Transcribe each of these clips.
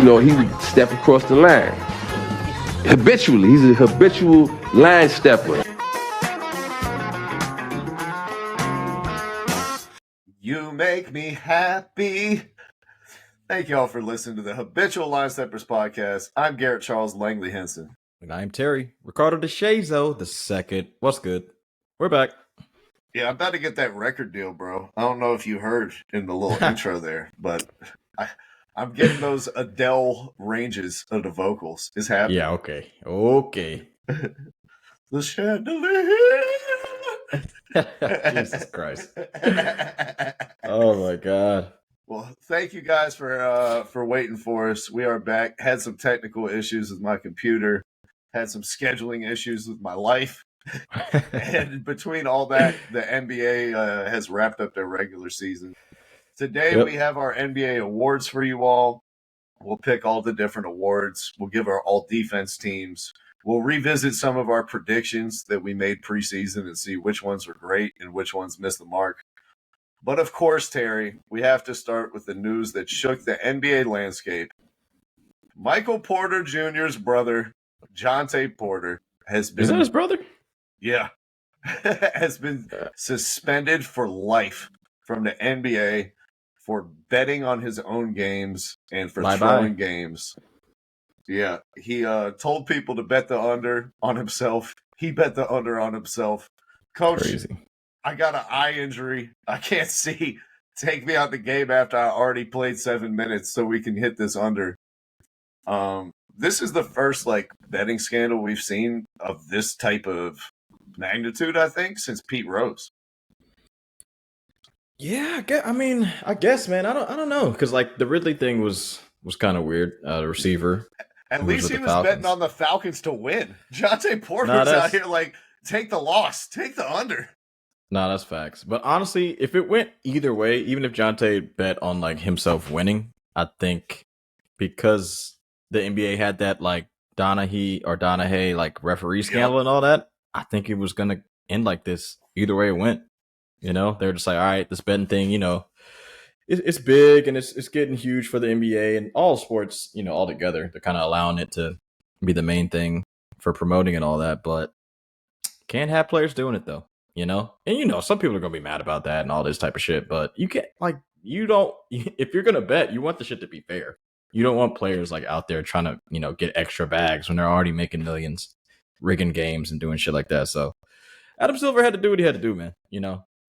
he would step across the line. Habitually. He's a habitual line stepper. You make me happy. Thank you all for listening to the Habitual Line Steppers podcast. I'm Garrett Charles Langley Henson. And I'm Terry Ricardo DeShazo the second. What's good? We're back. Yeah, I'm about to get that record deal, bro. I don't know if you heard in the little intro there, but I'm getting those Adele ranges of the vocals. It's happening. Yeah, okay. The chandelier. Jesus Christ. Oh my God. Well, thank you guys for waiting for us. We are back. Had some technical issues with my computer. Had some scheduling issues with my life. And between all that, the NBA has wrapped up their regular season. Today we have our NBA awards for you all. We'll pick all the different awards. We'll give our all defense teams. We'll revisit some of our predictions that we made preseason and see which ones were great and which ones missed the mark. But of course, Terry, we have to start with the news that shook the NBA landscape. Michael Porter Jr.'s brother, Jonte Porter, has been... Is that his brother? Yeah. Has been suspended for life from the NBA for betting on his own games and for throwing games. Yeah. He told people to bet the under on himself. He bet the under on himself. Coach, crazy. I got an eye injury. I can't see. Take me out the game after I already played 7 minutes so we can hit this under. This is the first betting scandal we've seen of this type of magnitude, I think, since Pete Rose. Yeah, I guess, man. I don't know, because the Ridley thing was kind of weird. The receiver. At least he was betting on the Falcons to win. Jonte Porter's out here take the loss, take the under. Nah, that's facts. But honestly, if it went either way, even if Jonte bet on himself winning, I think because the NBA had that Donahue referee scandal and all that, I think it was gonna end like this either way it went. They're just all right, this betting thing, it's big and it's getting huge for the NBA and all sports, all together. They're kind of allowing it to be the main thing for promoting and all that, but can't have players doing it though, And some people are gonna be mad about that and all this type of shit, but you can't if you're gonna bet, you want the shit to be fair. You don't want players out there trying to, get extra bags when they're already making millions, rigging games and doing shit like that. So Adam Silver had to do what he had to do, man.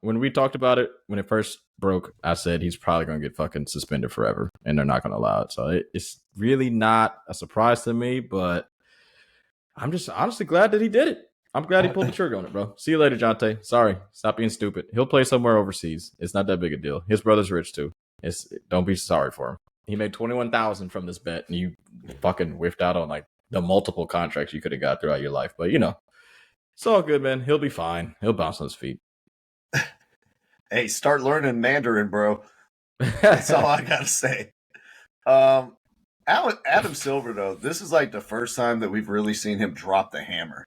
When we talked about it, when it first broke, I said he's probably going to get fucking suspended forever and they're not going to allow it. So it's really not a surprise to me, but I'm just honestly glad that he did it. I'm glad he pulled the trigger on it, bro. See you later, Jonte. Sorry. Stop being stupid. He'll play somewhere overseas. It's not that big a deal. His brother's rich too. Don't be sorry for him. He made $21,000 from this bet and you fucking whiffed out on the multiple contracts you could have got throughout your life. But it's all good, man. He'll be fine. He'll bounce on his feet. Hey, start learning Mandarin, bro. That's all I gotta say. Adam Silver, though, this is the first time that we've really seen him drop the hammer.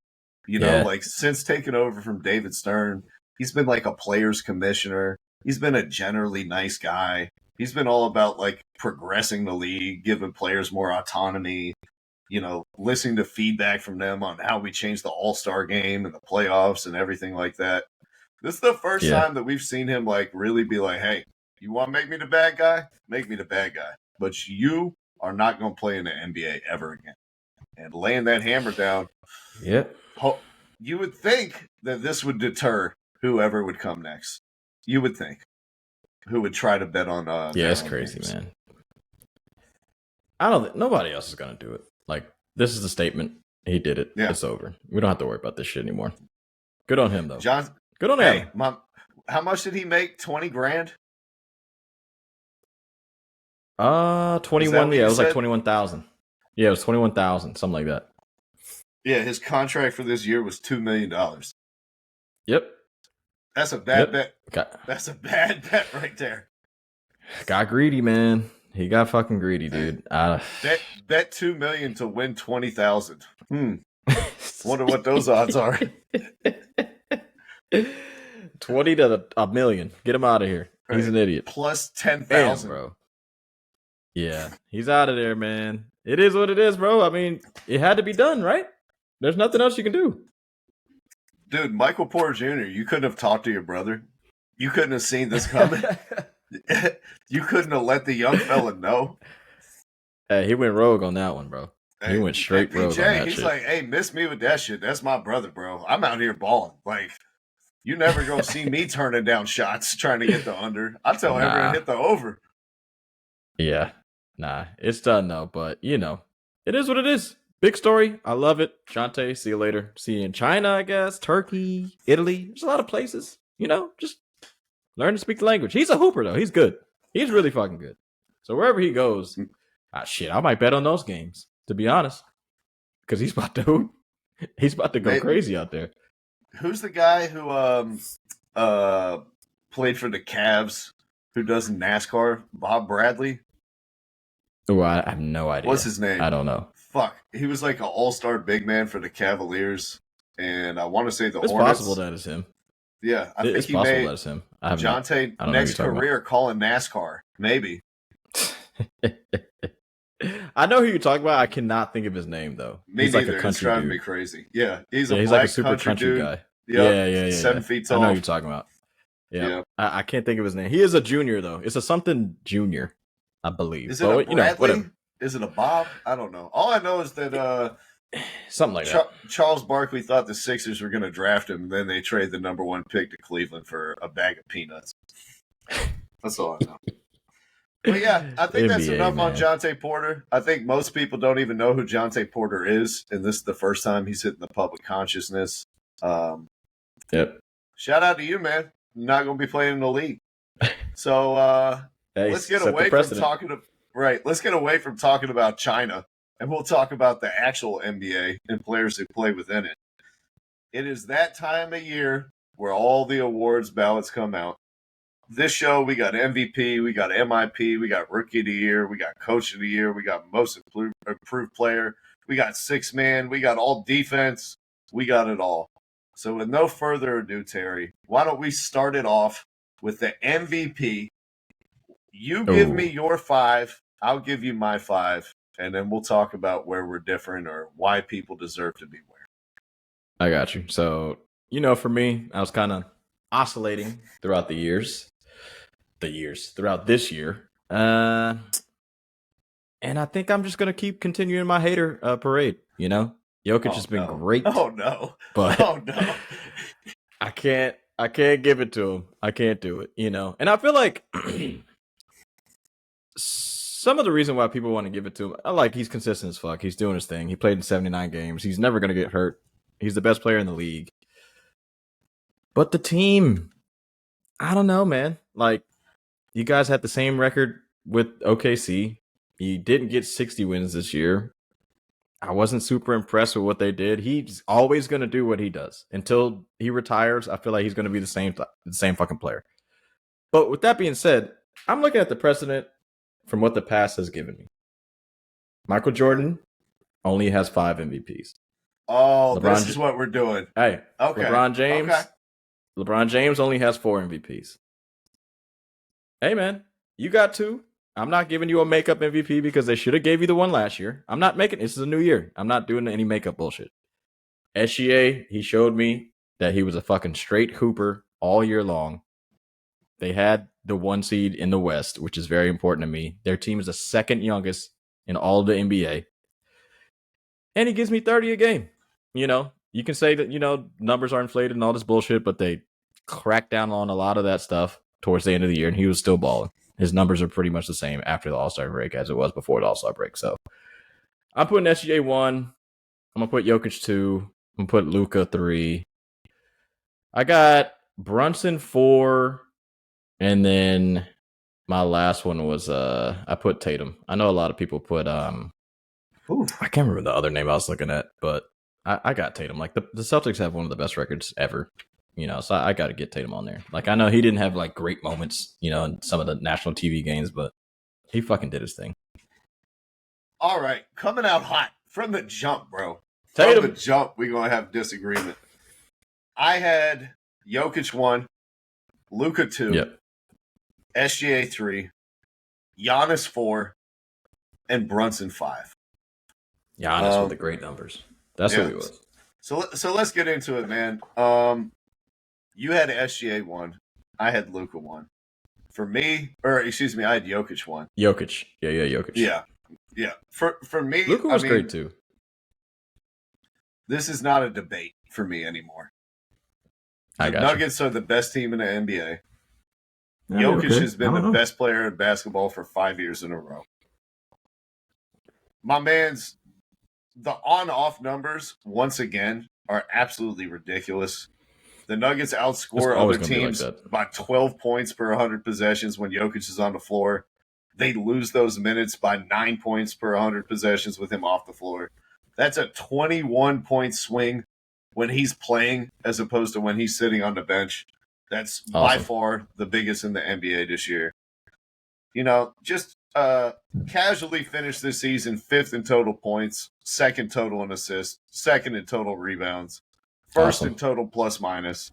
Since taking over from David Stern, he's been a players commissioner. He's been a generally nice guy. He's been all about progressing the league, giving players more autonomy, listening to feedback from them on how we change the All-Star game and the playoffs and everything like that. This is the first time that we've seen him really be hey, you want to make me the bad guy? Make me the bad guy. But you are not going to play in the NBA ever again. And laying that hammer down. Yep. You would think that this would deter whoever would come next. You would think. Who would try to bet on it's crazy, games. Man. I don't think nobody else is going to do it. This is the statement. He did it. Yeah. It's over. We don't have to worry about this shit anymore. Good on him, though. Good on him. Mom, how much did he make? 20 grand? 21. Yeah, it was 21,000. Yeah, it was 21,000, something like that. Yeah, his contract for this year was $2 million. Yep. That's a bad bet. That's a bad bet right there. Got greedy, man. He got fucking greedy, dude. Bet $2 million to win 20,000. Wonder what those odds are. 20 to a million. Get him out of here. He's an idiot. Plus 10,000, bro. Yeah, he's out of there, man. It is what it is, bro. I mean, it had to be done, right? There's nothing else you can do. Dude, Michael Porter Jr., you couldn't have talked to your brother. You couldn't have seen this coming. You couldn't have let the young fella know. Hey, he went rogue on that one, bro. He Hey, went straight rogue on PJ, that he's shit. like, hey, miss me with that shit. That's my brother, bro. I'm out here balling. Like, you never gonna see me turning down shots trying to get the under. I tell everyone hit the over. Yeah. Nah, it's done though, but it is what it is. Big story. I love it. Shante, see you later. See you in China, I guess. Turkey, Italy. There's a lot of places. Just learn to speak the language. He's a hooper though. He's good. He's really fucking good. So wherever he goes, shit, I might bet on those games, to be honest. Because he's about to hoop. He's about to go crazy out there. Who's the guy who played for the Cavs who does NASCAR? Bob Bradley? Oh, I have no idea. What's his name? I don't know. Fuck. He was like an all-star big man for the Cavaliers. And I want to say the It's Hornets. possible that is him. Yeah. I think it's he possible made that is him. Jonte next career calling NASCAR. Maybe. I know who you're talking about. I cannot think of his name though. He's like a country it's driving me crazy. Yeah, he's like a super country dude. guy. Yep. Yeah. 7 feet tall. I know who you're talking about. Yeah. I can't think of his name. He is a junior though. It's a something junior, I believe. Is it a Bradley? Is it a Bob? I don't know. All I know is that something like that. Charles Barkley thought the Sixers were going to draft him, and then they trade the number 1 pick to Cleveland for a bag of peanuts. That's all I know. But yeah, I think that's enough on Jonte Porter. I think most people don't even know who Jonte Porter is, and this is the first time he's hitting the public consciousness. Yep. Shout out to you, man. You're not going to be playing in the league. So let's get away from talking. Let's get away from talking about China, and we'll talk about the actual NBA and players who play within it. It is that time of year where all the awards ballots come out. This show, we got MVP, we got MIP, we got Rookie of the Year, we got Coach of the Year, we got Most Improved Player, we got Sixth Man, we got all defense, we got it all. So with no further ado, Terry, why don't we start it off with the MVP? You give me your 5, I'll give you my 5, and then we'll talk about where we're different or why people deserve to be where. I got you. So, for me, I was kind of oscillating throughout throughout this year. And I think I'm just going to keep continuing my hater parade, Jokic has been great. Oh no. But I can't give it to him. I can't do it, And I feel like some of the reason why people want to give it to him, he's consistent as fuck. He's doing his thing. He played in 79 games. He's never going to get hurt. He's the best player in the league. But the team, I don't know, man. You guys had the same record with OKC. You didn't get 60 wins this year. I wasn't super impressed with what they did. He's always going to do what he does. Until he retires, I feel like he's going to be the same fucking player. But with that being said, I'm looking at the precedent from what the past has given me. Michael Jordan only has 5 MVPs. Oh, this is what we're doing. Hey, okay. LeBron James only has 4 MVPs. Hey, man, you got 2. I'm not giving you a makeup MVP because they should have gave you the one last year. I'm not making this is a new year. I'm not doing any makeup bullshit. SGA, he showed me that he was a fucking straight hooper all year long. They had the 1 seed in the West, which is very important to me. Their team is the second youngest in all of the NBA. And he gives me 30 a game. You can say that, numbers are inflated and all this bullshit, but they cracked down on a lot of that stuff towards the end of the year, and he was still balling. His numbers are pretty much the same after the All-Star break as it was before the All-Star break. So I'm putting SGA 1. I'm going to put Jokic 2. I'm going to put Luka 3. I got Brunson 4. And then my last one was I put Tatum. I know a lot of people put I can't remember the other name I was looking at, but I got Tatum. The Celtics have one of the best records ever. So I got to get Tatum on there. I know he didn't have great moments, in some of the national TV games, but he fucking did his thing. All right, coming out hot from the jump, bro. Tatum. From the jump, we're going to have disagreement. I had Jokic 1, Luka 2, yep. SGA 3, Giannis 4, and Brunson 5. Giannis with the great numbers. That's who he was. So let's get into it, man. You had SGA 1. I had Luka 1. For me, I had Jokic 1. Jokic. Yeah, Jokic. Yeah. For me, Luka was great too. This is not a debate for me anymore. The Nuggets are the best team in the NBA. Jokic has been the best player in basketball for 5 years in a row. My man's the on-off numbers, once again, are absolutely ridiculous. The Nuggets outscore other teams by 12 points per 100 possessions when Jokic is on the floor. They lose those minutes by 9 points per 100 possessions with him off the floor. That's a 21-point swing when he's playing as opposed to when he's sitting on the bench. That's by far the biggest in the NBA this year. Just casually finished this season 5th in total points, 2nd total in assists, 2nd in total rebounds, 1st in total plus minus.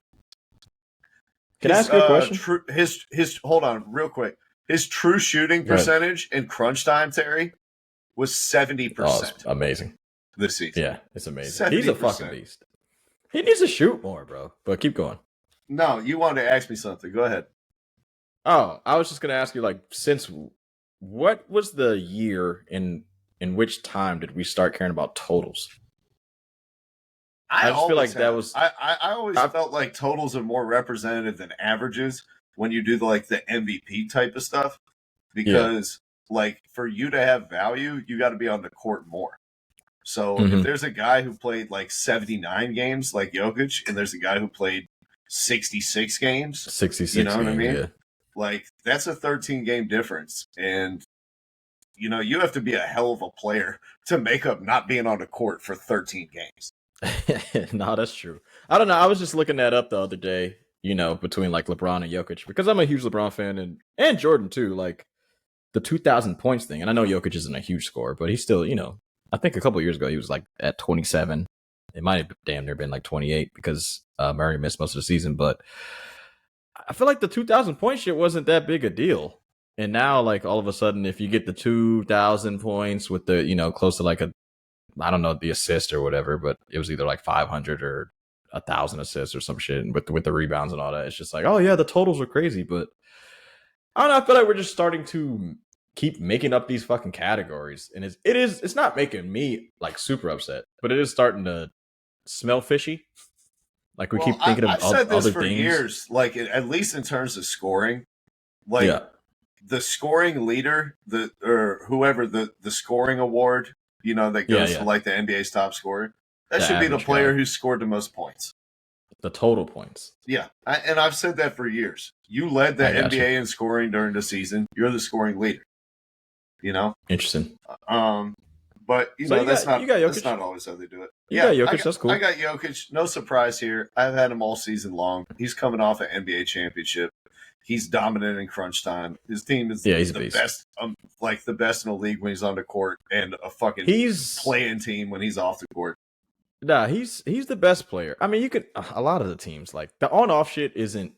Can I ask you a question? His hold on real quick. His true shooting percentage in crunch time, Terry, was 70%. Oh, amazing. This season. Yeah, it's amazing. 70%. He's a fucking beast. He needs to shoot more, bro. But keep going. No, you wanted to ask me something. Go ahead. Oh, I was just going to ask you, since what was the year in which time did we start caring about totals? I just feel like that was. I always felt like totals are more representative than averages when you do the MVP type of stuff, because for you to have value, you got to be on the court more. So if there's a guy who played 79 games like Jokic, and there's a guy who played 66 games, 66, you know what I mean? Yeah. That's a 13-game difference, and you have to be a hell of a player to make up not being on the court for 13 games. No, that's true. I don't know. I was just looking that up the other day, between LeBron and Jokic, because I'm a huge LeBron fan and Jordan too, the 2,000 points thing. And I know Jokic isn't a huge scorer, but he's still, I think a couple of years ago he was at 27. It might have damn near been 28 because Murray missed most of the season. But I feel like the 2,000 point shit wasn't that big a deal. And now, all of a sudden, if you get the 2,000 points with the, close to I don't know, the assist or whatever, but it was either 500 or 1,000 assists or some shit, and with the rebounds and all that, it's just oh yeah, the totals are crazy. But I don't know, I feel like we're just starting to keep making up these fucking categories, and it's not making me super upset, but it is starting to smell fishy. We keep thinking of I've said this other for things. Years, at least in terms of scoring, the scoring leader, or whoever the scoring award, that goes to the NBA's top scorer. That should be the player who scored the most points. The total points. Yeah, and I've said that for years. You led the NBA in scoring during the season. You're the scoring leader. Interesting. But that's not always how they do it. You got Jokic. That's cool. I got Jokic. No surprise here. I've had him all season long. He's coming off an NBA championship. He's dominant in crunch time. His team is the best, the best in the league when he's on the court, and a fucking playing team when he's off the court. Nah, he's the best player. I mean, you could a lot of the teams the on-off shit isn't.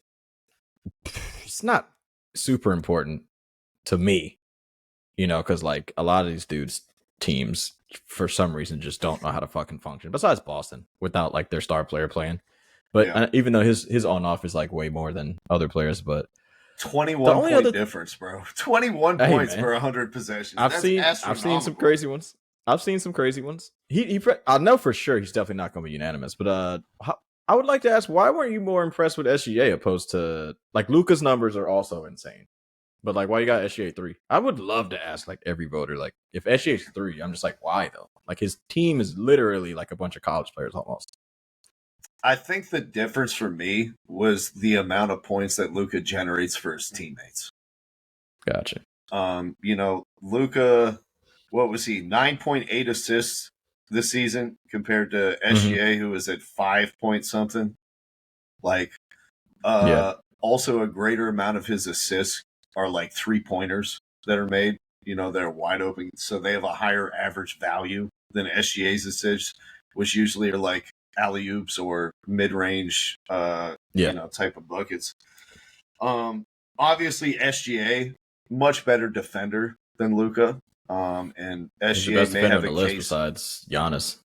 It's not super important to me, because a lot of these dudes' teams for some reason just don't know how to fucking function. Besides Boston, without their star player playing. But even though his on-off is way more than other players, but 21 point difference, bro. 21 points per 100 possessions. I've seen some crazy ones. I know for sure he's definitely not going to be unanimous. But I would like to ask, why weren't you more impressed with SGA opposed to Luka's numbers are also insane, but why you got SGA 3? I would love to ask every voter if SGA's 3, I'm just why though? His team is literally a bunch of college players almost. I think the difference for me was the amount of points that Luka generates for his teammates. Gotcha. Luka, what was he? 9.8 assists this season compared to SGA, who was at 5 point something. Also a greater amount of his assists are 3-pointers that are made, they're wide open. So they have a higher average value than SGA's assists, which usually are alley-oops or mid-range type of buckets. Obviously SGA, much better defender than Luka. And He's the SGA best may defender have on a the list case. besides Giannis.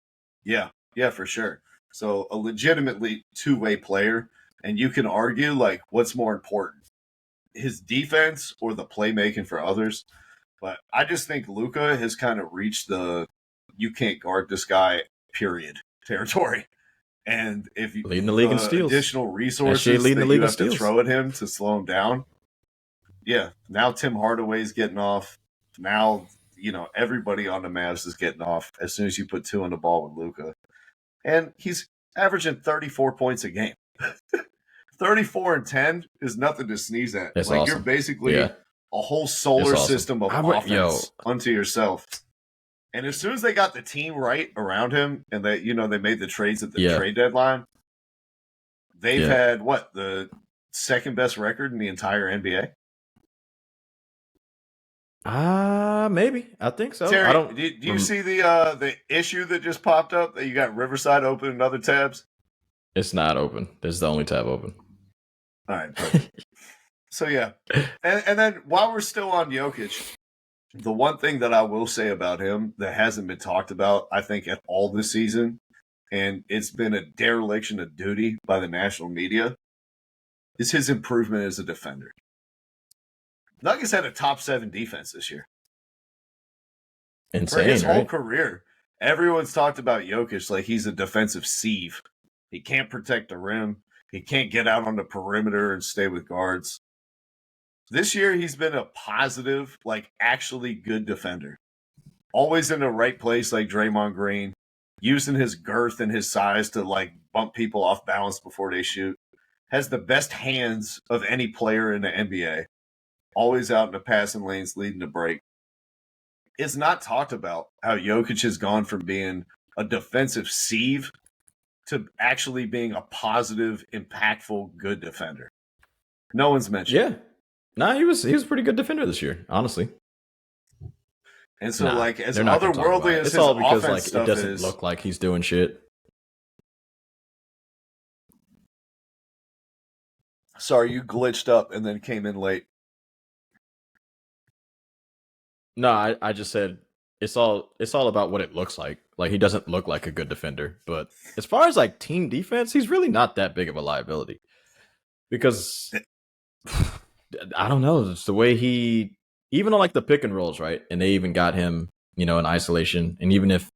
Yeah, for sure. So a legitimately two-way player, and you can argue like what's more important, his defense or the playmaking for others. But I just think Luka has kind of reached the you can't guard this guy, period, territory. And if you, Leading the league in the steals. additional SGA resources leading that the league you in have to steals. throw at him to slow him down, yeah. Now Tim Hardaway's getting off. Now everybody on the Mavs is getting off as soon as you put two on the ball with Luka, and he's averaging 34 points a game. 34 and 10 is nothing to sneeze at. It's Like awesome. you're basically Yeah. a whole solar It's awesome. system of offense unto yourself. And as soon as they got the team right around him, and they made the trades at the trade deadline, they've had the second best record in the entire NBA. Maybe. I think so. Terry, I don't. Do you see the issue that just popped up that you got Riverside open and other tabs? It's not open. This is the only tab open. All right, perfect. So yeah, and then while we're still on Jokic, the one thing that I will say about him that hasn't been talked about, I think, at all this season, and it's been a dereliction of duty by the national media, is his improvement as a defender. Nuggets had a top 7 defense this year. Insane, for his whole right? career, everyone's talked about Jokic like he's a defensive sieve. He can't protect the rim. He can't get out on the perimeter and stay with guards. This year, he's been a positive, like actually good defender. Always in the right place like Draymond Green, using his girth and his size to like bump people off balance before they shoot. Has the best hands of any player in the NBA. Always out in the passing lanes leading the break. It's not talked about how Jokic has gone from being a defensive sieve to actually being a positive, impactful, good defender. No one's mentioned. Yeah. Nah, he was a pretty good defender this year, honestly. And so, like, as they're not gonna talk about otherworldly it. as It's his all because offense like it stuff doesn't is, look like he's doing shit. sorry, you glitched up and then came in late. No, I just said it's all about what it looks like. Like he doesn't look like a good defender, but as far as like team defense, he's really not that big of a liability. Because I don't know, it's the way he even on like the pick and rolls, right? And they even got him, in isolation. And even if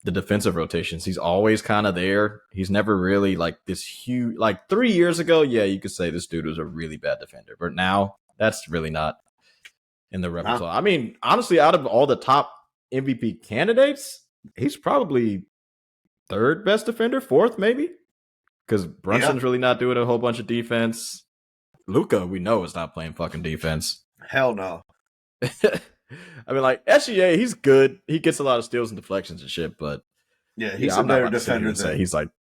the defensive rotations, he's always kind of there. He's never really like this huge. Like 3 years ago, yeah, you could say this dude was a really bad defender, but now that's really not in the repertoire. I mean, honestly, out of all the top MVP candidates, he's probably third best defender, fourth maybe, because Brunson's really not doing a whole bunch of defense. Luka, we know, is not playing fucking defense. Hell no. I mean, like SGA, he's good. He gets a lot of steals and deflections and shit, but yeah, he's a better defender than he's like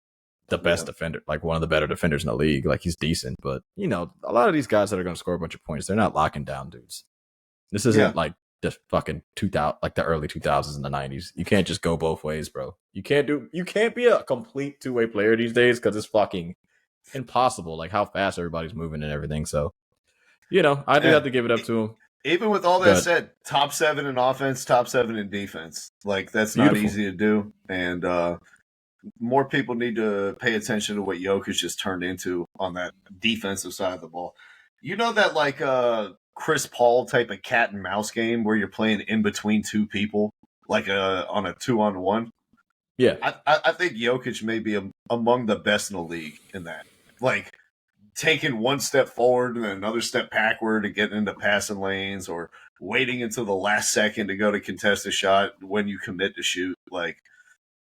the best defender, like one of the better defenders in the league. Like he's decent, but a lot of these guys that are going to score a bunch of points, they're not locking down dudes. This isn't like the fucking 2000, like the early 2000s and the 90s. You can't just go both ways, bro. You can't be a complete two-way player these days because it's fucking impossible. Like how fast everybody's moving and everything. So, I do have to give it up to him. Even with all that said, top 7 in offense, top 7 in defense. Like that's not easy to do, and more people need to pay attention to what Jokic just turned into on that defensive side of the ball. You know that like Chris Paul type of cat and mouse game where you're playing in between two people, like on a 2-on-1. Yeah, I think Jokic may be among the best in the league in that. Like taking one step forward and then another step backward and getting into passing lanes, or waiting until the last second to go to contest a shot when you commit to shoot. Like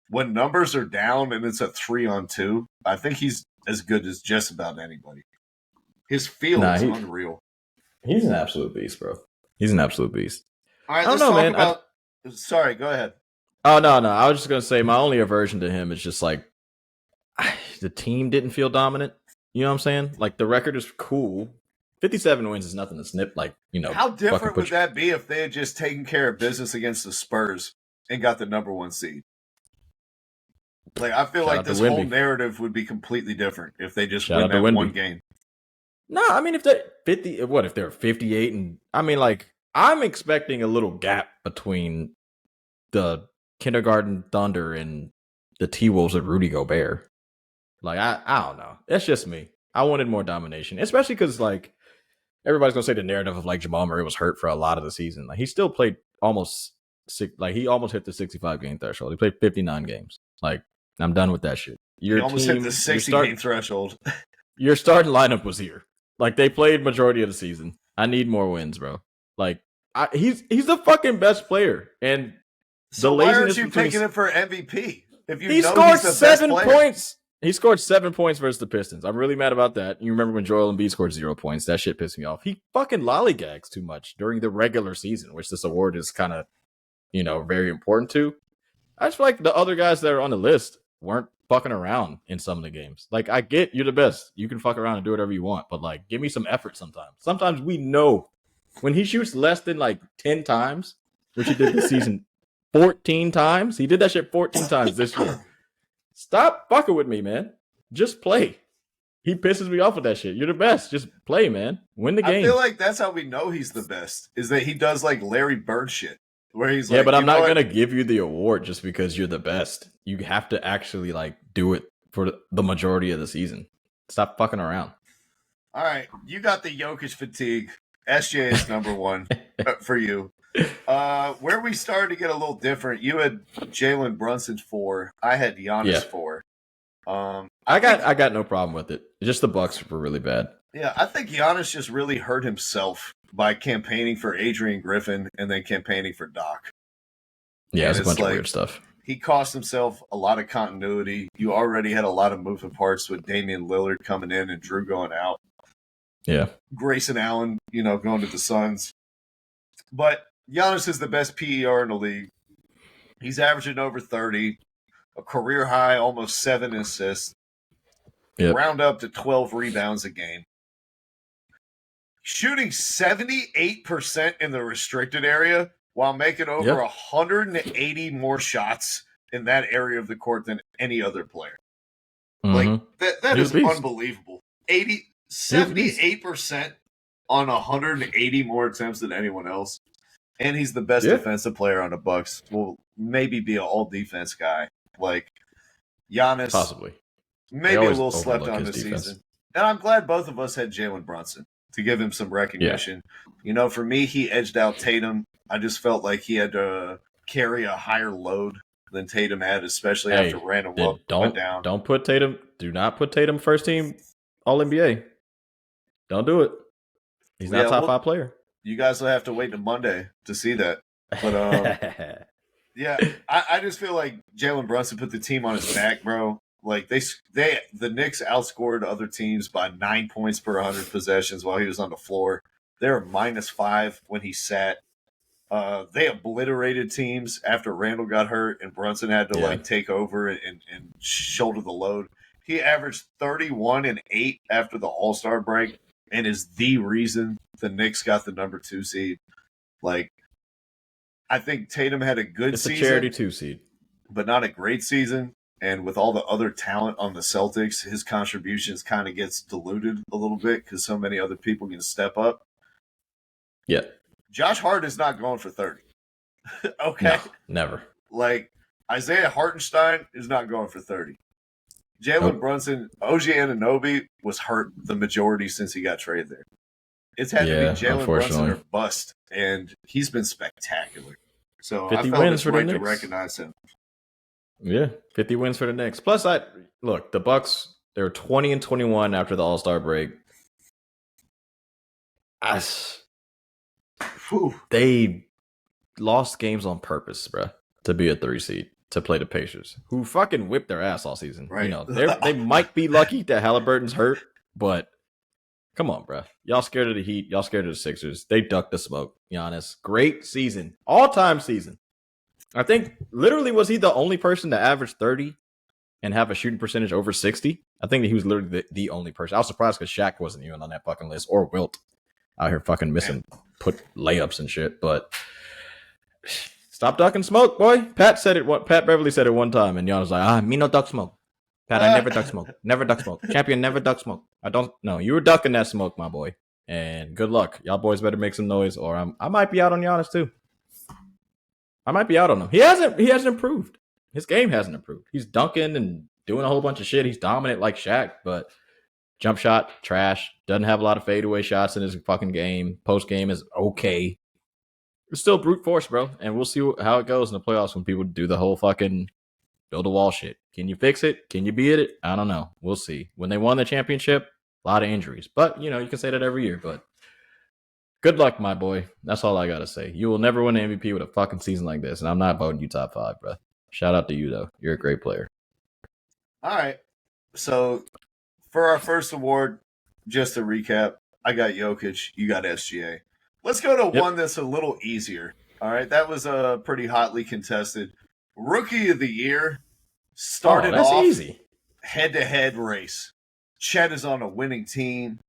when numbers are down and it's a 3-on-2, I think he's as good as just about anybody. His feel is unreal. He's an absolute beast, bro. He's an absolute beast. All right, let's talk about. Sorry, go ahead. Oh no, I was just gonna say my only aversion to him is just like the team didn't feel dominant. You know what I'm saying? Like the record is cool. 57 wins is nothing to snip. Like how different would that be if they had just taken care of business against the Spurs and got the number 1 seed? Like I feel like this whole narrative would be completely different if they just win that one game. No, I mean if they're 50, what if they're 58 and I mean like I'm expecting a little gap between the Kindergarten Thunder and the T-Wolves of Rudy Gobert. Like, I don't know. That's just me. I wanted more domination, especially because, like, everybody's going to say the narrative of, like, Jamal Murray was hurt for a lot of the season. Like, he still played almost he almost hit the 65-game threshold. He played 59 games. Like, I'm done with that shit. He almost hit the 60-game threshold. Your starting lineup was here. Like, they played majority of the season. I need more wins, bro. Like, he's the fucking best player. And so why aren't you picking him for MVP? If you scored 7 points. He scored 7 points versus the Pistons. I'm really mad about that. You remember when Joel Embiid scored 0 points? That shit pissed me off. He fucking lollygags too much during the regular season, which this award is kind of, very important to. I just feel like the other guys that are on the list weren't fucking around in some of the games. Like, I get you're the best. You can fuck around and do whatever you want, but, like, give me some effort sometimes. Sometimes we know when he shoots less than, like, 10 times, which he did this season 14 times. He did that shit 14 times this year. Stop fucking with me, man. Just play. He pisses me off with that shit. You're the best. Just play, man. Win the game. I feel like that's how we know he's the best, is that he does, like, Larry Bird shit. Where he's yeah, but I'm not going to give you the award just because you're the best. You have to actually, like, do it for the majority of the season. Stop fucking around. All right. You got the Jokic fatigue. SJ is number one for you. Where we started to get a little different, you had Jalen Brunson 4. I had Giannis 4. I got no problem with it. Just the Bucks were really bad. Yeah, I think Giannis just really hurt himself by campaigning for Adrian Griffin and then campaigning for Doc. Yeah, it's a bunch of weird stuff. He cost himself a lot of continuity. You already had a lot of moving parts with Damian Lillard coming in and Drew going out. Yeah. Grayson Allen, going to the Suns. But Giannis is the best PER in the league. He's averaging over 30, a career high, almost 7 assists. Yep. Round up to 12 rebounds a game. Shooting 78% in the restricted area while making over 180 more shots in that area of the court than any other player. Mm-hmm. Like, that is unbelievable. 78% on 180 more attempts than anyone else. And he's the best defensive player on the Bucks. Will maybe be an all-defense guy. Like, Giannis. Possibly. Maybe a little slept on this season. And I'm glad both of us had Jalen Brunson to give him some recognition. Yeah. For me, he edged out Tatum. I just felt like he had to carry a higher load than Tatum had, especially after Randall went down. Do not put Tatum first team All-NBA. Don't do it. He's not a top 5 player. You guys will have to wait till Monday to see that. But I just feel like Jalen Brunson put the team on his back, bro. Like the Knicks outscored other teams by 9 points per 100 possessions while he was on the floor. They were -5 when he sat. They obliterated teams after Randall got hurt and Brunson had to take over and shoulder the load. He averaged 31 and 8 after the All-Star break and is the reason the Knicks got the number 2 seed. Like, I think Tatum had a good season. It's a charity 2 seed. But not a great season. And with all the other talent on the Celtics, his contributions kind of gets diluted a little bit because so many other people can step up. Yeah. Josh Hart is not going for 30. Okay? No, never. Like, Isaiah Hartenstein is not going for 30. Jalen Brunson, OG Anunoby was hurt the majority since he got traded there. It's had to be Jalen Brunson or bust, and he's been spectacular. So 50 I felt wins it's for right the to Knicks. recognize him. Yeah, 50 wins for the Knicks. Plus, the Bucks, they were 20 and 21 after the All-Star break. They lost games on purpose, bro, to be a 3 seed, to play the Pacers, who fucking whipped their ass all season. Right. They might be lucky that Halliburton's hurt, but come on, bro. Y'all scared of the Heat. Y'all scared of the Sixers. They ducked the smoke, Giannis. Great season. All-time season. I think, literally, was he the only person to average 30 and have a shooting percentage over 60? I think that he was literally the only person. I was surprised because Shaq wasn't even on that fucking list, or Wilt out here fucking missing put layups and shit. But stop ducking smoke, boy. Pat Beverly said it one time, and Giannis was like, me no duck smoke. Pat, I never duck smoke. Never duck smoke. Champion never duck smoke. I don't know. You were ducking that smoke, my boy. And good luck. Y'all boys better make some noise, or I might be out on Giannis too. I might be out on him. He hasn't improved. His game hasn't improved. He's dunking and doing a whole bunch of shit. He's dominant like Shaq, but jump shot, trash. Doesn't have a lot of fadeaway shots in his fucking game. Post game is okay. It's still brute force, bro. And we'll see how it goes in the playoffs when people do the whole fucking build a wall shit. Can you fix it? Can you beat it? I don't know. We'll see. When they won the championship, a lot of injuries. But, you can say that every year. But good luck, my boy. That's all I got to say. You will never win an MVP with a fucking season like this. And I'm not voting you top 5, bro. Shout out to you, though. You're a great player. All right. So for our first award, just to recap, I got Jokic. You got SGA. Let's go to one that's a little easier. All right. That was a pretty hotly contested. Rookie of the Year started off easy. Head-to-head race. Chet is on a winning team.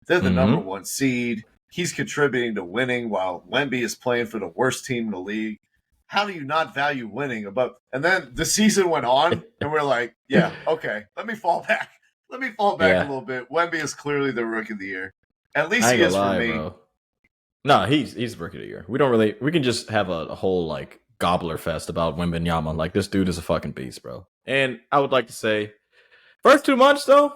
They're the number 1 seed. He's contributing to winning while Wemby is playing for the worst team in the league. How do you not value winning above? And then the season went on, and we're like, yeah, okay, let me fall back. Let me fall back a little bit. Wemby is clearly the Rookie of the Year. At least he is for me. Bro. No, he's Rookie of the Year. We can just have a whole like gobbler fest about Wembanyama. Like, this dude is a fucking beast, bro. And I would like to say, first 2 months though,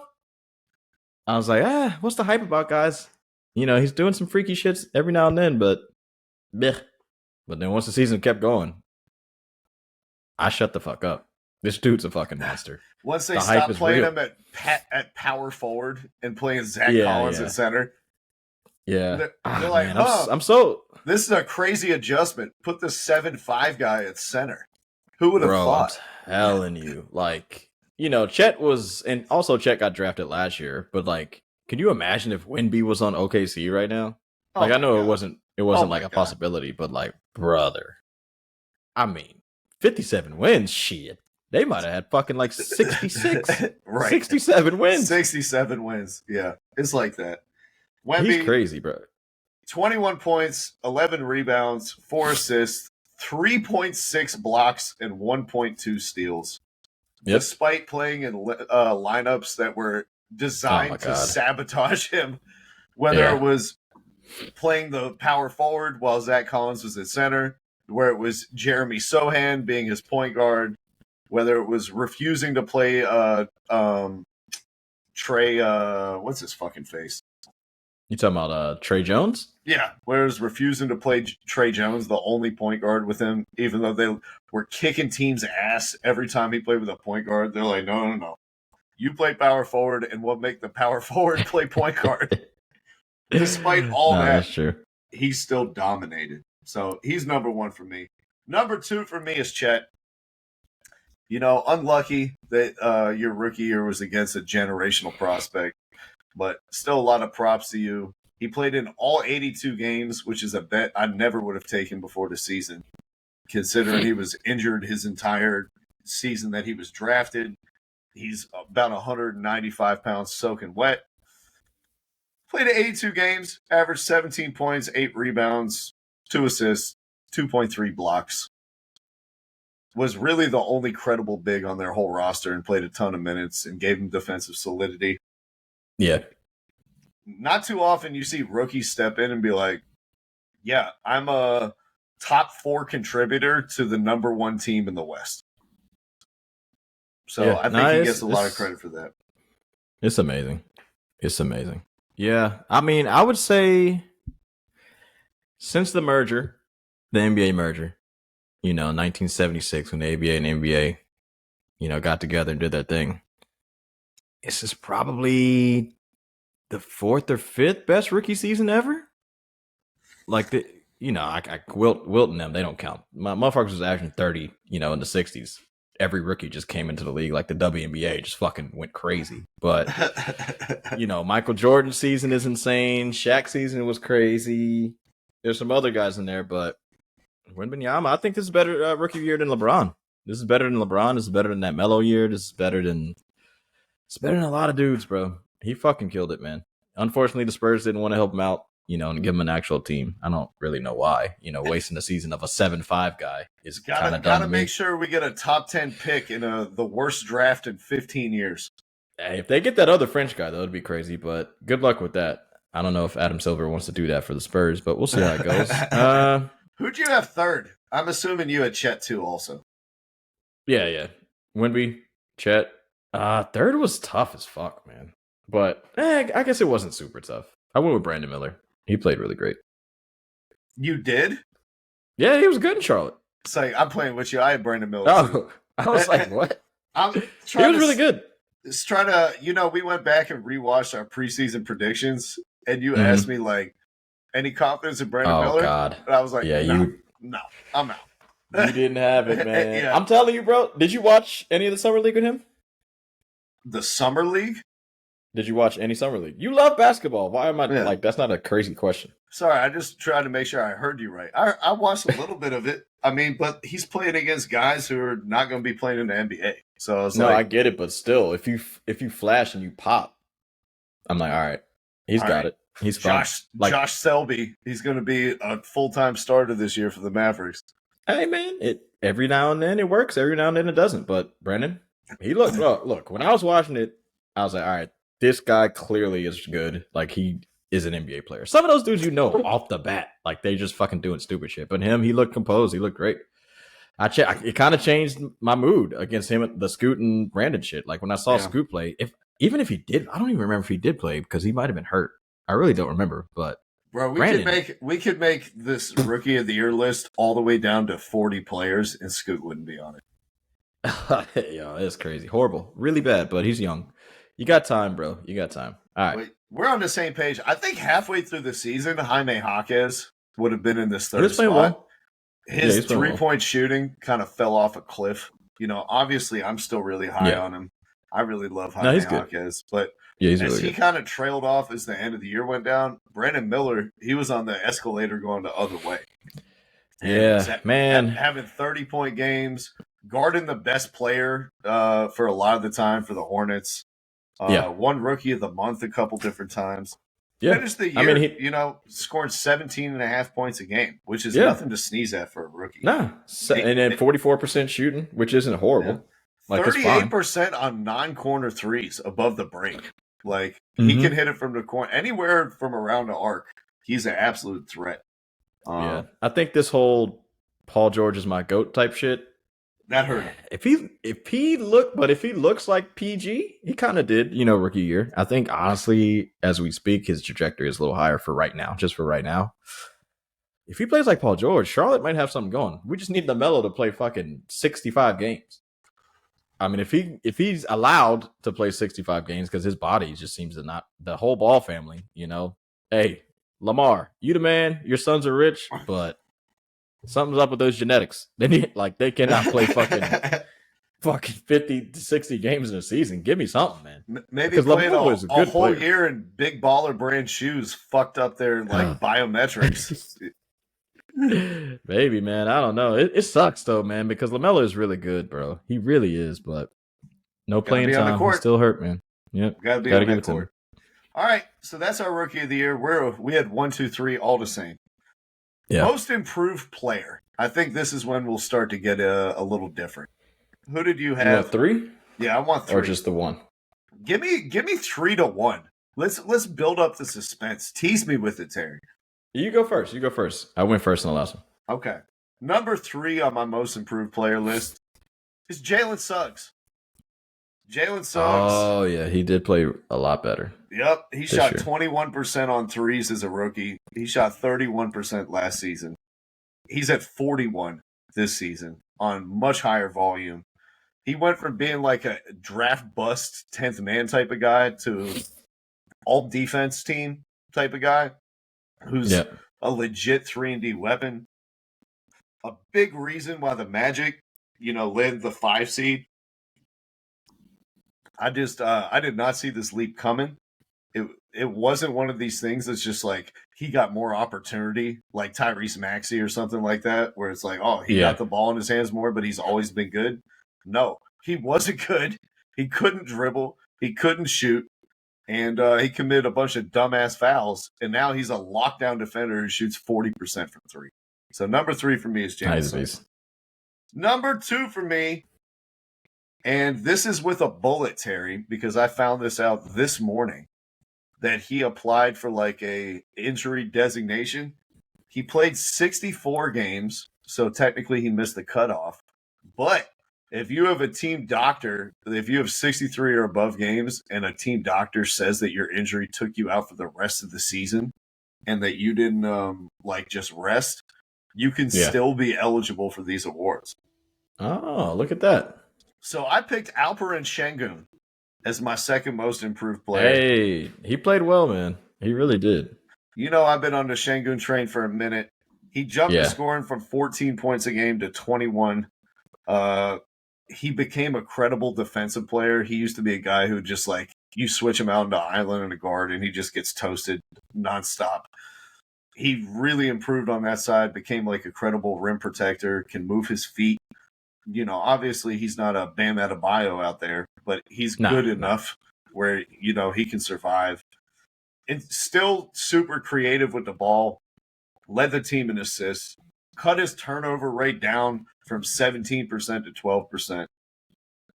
I was like, what's the hype about, guys? He's doing some freaky shits every now and then, but bleh. But then once the season kept going, I shut the fuck up. This dude's a fucking monster. Once they stopped playing him at power forward and playing Zach Collins at center. Yeah. They're like, man, I'm so... This is a crazy adjustment. Put the 7'5" guy at center. Who would have thought? I'm telling you. Like, Chet was... And also Chet got drafted last year. But, like, can you imagine if Wemby was on OKC right now? Like, I know it wasn't like a possibility. But, like, brother. I mean, 57 wins? Shit. They might have had fucking, like, 66. Right. 67 wins. 67 wins. Yeah. It's like that. Wemby, he's crazy, bro. 21 points, 11 rebounds, 4 assists, 3.6 blocks, and 1.2 steals. Yep. Despite playing in lineups that were designed to sabotage him, whether it was playing the power forward while Zach Collins was at center, where it was Jeremy Sohan being his point guard, whether it was refusing to play Trey, what's his fucking face? You talking about Trey Jones? Yeah, whereas refusing to play Trey Jones, the only point guard with him, even though they were kicking teams' ass every time he played with a point guard. They're like, no. You play power forward, and we'll make the power forward play point guard. Despite all that, that's true. He still dominated. So he's number 1 for me. Number 2 for me is Chet. Unlucky that your rookie year was against a generational prospect, but still a lot of props to you. He played in all 82 games, which is a bet I never would have taken before the season, considering he was injured his entire season that he was drafted. He's about 195 pounds soaking wet. Played 82 games, averaged 17 points, 8 rebounds, 2 assists, 2.3 blocks. Was really the only credible big on their whole roster and played a ton of minutes and gave them defensive solidity. Yeah. Not too often you see rookies step in and be like, yeah, I'm a top 4 contributor to the number 1 team in the West. So I think he gets a lot of credit for that. It's amazing. Yeah. I mean, I would say since the merger, the NBA merger, 1976, when the ABA and NBA, got together and did their thing. This is probably the 4th or 5th best rookie season ever. Like Wilton them, they don't count. My motherfuckers was averaging 30, in the 60s. Every rookie just came into the league like the WNBA just fucking went crazy. But Michael Jordan's season is insane. Shaq's season was crazy. There's some other guys in there, but Wembanyama, I think this is better rookie year than LeBron. This is better than LeBron. This is better than that Melo year. It's better than a lot of dudes, bro. He fucking killed it, man. Unfortunately, the Spurs didn't want to help him out, and give him an actual team. I don't really know why. Wasting the season of a 7'5" guy is kind of dumb. Gotta make sure we get a top 10 pick in the worst draft in 15 years. Hey, if they get that other French guy, though, it'd be crazy. But good luck with that. I don't know if Adam Silver wants to do that for the Spurs, but we'll see how it goes. Who'd you have third? I'm assuming you had Chet too, also. Yeah. Wemby, Chet. Third was tough as fuck, man. But I guess it wasn't super tough. I went with Brandon Miller. He played really great. You did? Yeah, he was good in Charlotte. It's like, I'm playing with you. I had Brandon Miller. Too. Oh, I was like, what? I'm He trying was really good. Just trying to, we went back and rewatched our preseason predictions, and you asked me, like, any confidence in Brandon Miller? Oh, God. And I was like, Yeah, no, I'm out. You didn't have it, man. Yeah. I'm telling you, bro. Did you watch any of the Summer League with him? The Summer League? Did you watch any Summer League? You love basketball. Why am I Yeah. That's not a crazy question. Sorry, I just tried to make sure I heard you right. I watched a little bit of it. I mean, but he's playing against guys who are not going to be playing in the NBA. So it's I get it, but still, if you flash and you pop, I'm like, all right, he's got it. He's fine. Josh Selby, he's going to be a full-time starter this year for the Mavericks. Hey, man, every now and then it works. Every now and then it doesn't. But Brandon, he looked. Look, when I was watching it, I was like, all right, this guy clearly is good. Like, he is an NBA player. Some of those dudes, off the bat, like they just fucking doing stupid shit. But him, he looked composed. He looked great. It kind of changed my mood against him, the Scoot and Brandon shit. Like when I saw Scoot play, even if he did, I don't even remember if he did play because he might have been hurt. I really don't remember. But bro, Brandon, we could make this Rookie of the Year list all the way down to 40 players, and Scoot wouldn't be on it. Yo, it's crazy, horrible, really bad. But he's young. You got time, bro. You got time. All right. Wait, we're on the same page. I think halfway through the season, Jaime Jaquez would have been in this third spot. Well. His three-point shooting kind of fell off a cliff. Obviously, I'm still really high on him. I really love Jaime Jaquez. But he's as really he kind of trailed off as the end of the year went down, Brandon Miller, he was on the escalator going the other way. Man. Having 30-point games, guarding the best player for a lot of the time for the Hornets. Won Rookie of the Month a couple different times. Yeah. Finished the year, scoring 17.5 points a game, which is nothing to sneeze at for a rookie. Nah. And then 44% shooting, which isn't horrible. Yeah. Like 38% on non-corner threes above the break. Like, he can hit it from the corner. Anywhere from around the arc, he's an absolute threat. I think this whole Paul George is my GOAT type shit, that hurt. If he looks like PG, he kind of did, rookie year. I think honestly, as we speak, his trajectory is a little higher for right now. Just for right now. If he plays like Paul George, Charlotte might have something going. We just need LaMelo to play fucking 65 games. I mean, if he's allowed to play 65 games because his body just seems to not, the whole Ball family, Hey, Lamar, you the man. Your sons are rich, but something's up with those genetics. They cannot play fucking 50 to 60 games in a season. Give me something, man. Maybe playing a whole year in big baller brand shoes fucked up their biometrics. Maybe, man. I don't know. It sucks though, man, because LaMelo is really good, bro. He really is, but no playing time. He's still hurt, man. Yep. Gotta give it to him. All right, so that's our Rookie of the Year. We had 1, 2, 3 all the same. Yeah. Most improved player. I think this is when we'll start to get a little different. Who did you have? You want 3? Yeah, I want 3. Or just the 1? Give me 3 to 1. Let's build up the suspense. Tease me with it, Terry. You go first. I went first in the last one. Okay. Number 3 on my most improved player list is Jalen Suggs. Jalen Suggs. Oh, yeah. He did play a lot better. Yep. He shot 21% on threes as a rookie. He shot 31% last season. He's at 41 this season on much higher volume. He went from being like a draft bust 10th man type of guy to all defense team type of guy who's a legit 3-and-D weapon. A big reason why the Magic, led the 5 seed. I did not see this leap coming. It wasn't one of these things that's just like he got more opportunity, like Tyrese Maxey or something like that, where it's like, oh, he got the ball in his hands more, but he's always been good. No, he wasn't good. He couldn't dribble. He couldn't shoot. And he committed a bunch of dumbass fouls. And now he's a lockdown defender who shoots 40% from 3. So number 3 for me is Jalen Suggs. Number 2 for me, and this is with a bullet, Terry, because I found this out this morning. that he applied for like a injury designation. He played 64 games, so technically he missed the cutoff. But if you have a team doctor, if you have 63 or above games and a team doctor says that your injury took you out for the rest of the season and that you didn't like just rest, you can still be eligible for these awards. Oh, look at that. So I picked Alperen Şengün as my second most improved player. Hey, he played well, man. He really did. You know, I've been on the Şengün train for a minute. He jumped to scoring from 14 points a game to 21. He became a credible defensive player. He used to be a guy who just like you switch him out into island and a guard and he just gets toasted nonstop. He really improved on that side, became like a credible rim protector, can move his feet. You know, obviously he's not a Bam Adebayo out there, but he's good enough where, you know, he can survive. And still super creative with the ball, led the team in assists, cut his turnover rate down from 17% to 12%.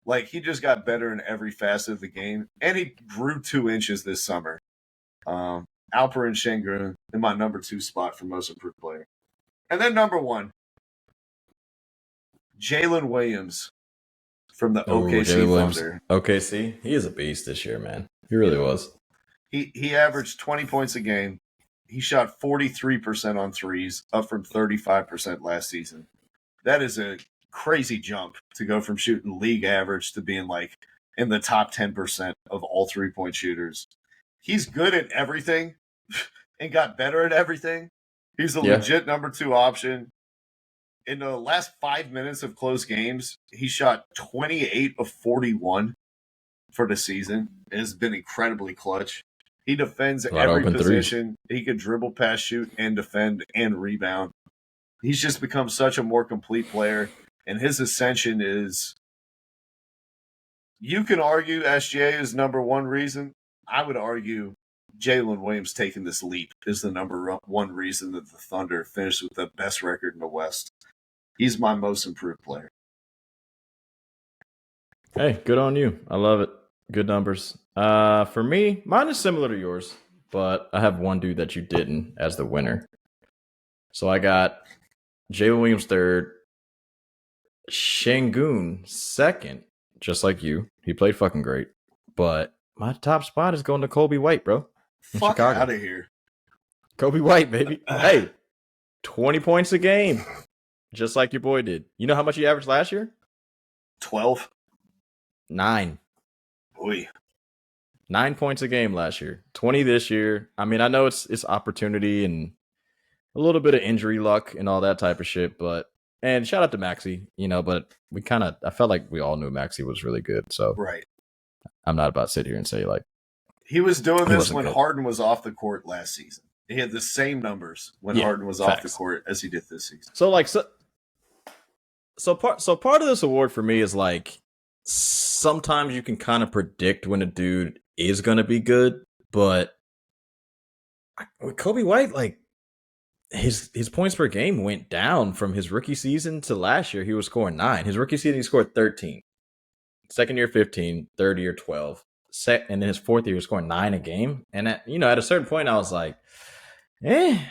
Like, he just got better in every facet of the game, and he grew 2 inches this summer. Alperen Şengün in my number 2 spot for most improved player. And then number 1, Jalen Williams from the OKC Thunder. OKC, he is a beast this year, man. He really was. He averaged 20 points a game. He shot 43% on threes, up from 35% last season. That is a crazy jump to go from shooting league average to being like in the top 10% of all 3-point shooters. He's good at everything and got better at everything. He's a legit number 2 option. In the last 5 minutes of close games, he shot 28 of 41 for the season. It has been incredibly clutch. He defends every position. He can dribble, pass, shoot, and defend and rebound. He's just become such a more complete player, and his ascension is. You can argue SGA is number 1 reason. I would argue Jalen Williams taking this leap is the number 1 reason that the Thunder finished with the best record in the West. He's my most improved player. Hey, good on you. I love it. Good numbers. For me, mine is similar to yours, but I have one dude that you didn't as the winner. So I got Jalen Williams 3rd, Şengün 2nd, just like you. He played fucking great. But my top spot is going to Kobe White, bro. Fuck out of here. Kobe White, baby. Hey, 20 points a game, just like your boy did. You know how much he averaged last year? 12. 9. Oy. 9 points a game last year. 20 this year. I mean, I know it's opportunity and a little bit of injury luck and all that type of shit, but and shout out to Maxey, you know, but I felt like we all knew Maxey was really good. So right. I'm not about to sit here and say like he was doing this when Harden was off the court last season. He had the same numbers when Harden was off the court as he did this season. So like so part of this award for me is like sometimes you can kind of predict when a dude is going to be good, but with Kobe White, like his points per game went down from his rookie season to last year. He was scoring 9. His rookie season, he scored 13. Second year, 15. Third year, 12. And then his 4th year, he was scoring 9 a game. And at a certain point, I was like,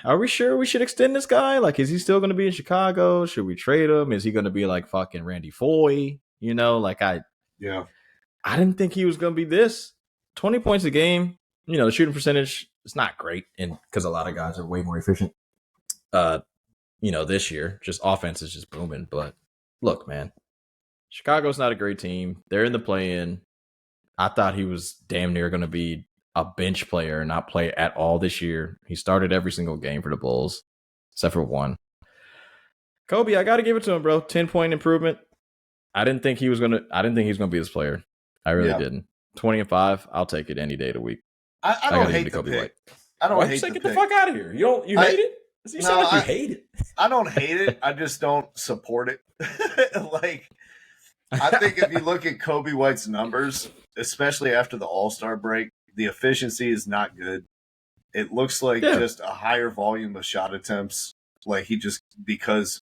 are we sure we should extend this guy? Like, is he still going to be in Chicago? Should we trade him? Is he going to be like fucking Randy Foye? You know, like I didn't think he was going to be this. 20 points a game. You know, the shooting percentage is not great, and because a lot of guys are way more efficient. This year, just offense is just booming. But look, man, Chicago's not a great team. They're in the play-in. I thought he was damn near going to be a bench player and not play at all this year. He started every single game for the Bulls, except for one. Kobe, I got to give it to him, bro. 10-point improvement. I didn't think he was gonna be this player. I really didn't. 20 and 5. I'll take it any day of the week. I don't hate the pick. White. I don't hate the pick. Get the fuck out of here. You hate it? You sound like you hate it. I don't hate it. I just don't support it. Like, I think if you look at Kobe White's numbers, especially after the All-Star break, the efficiency is not good. It looks like just a higher volume of shot attempts. Like because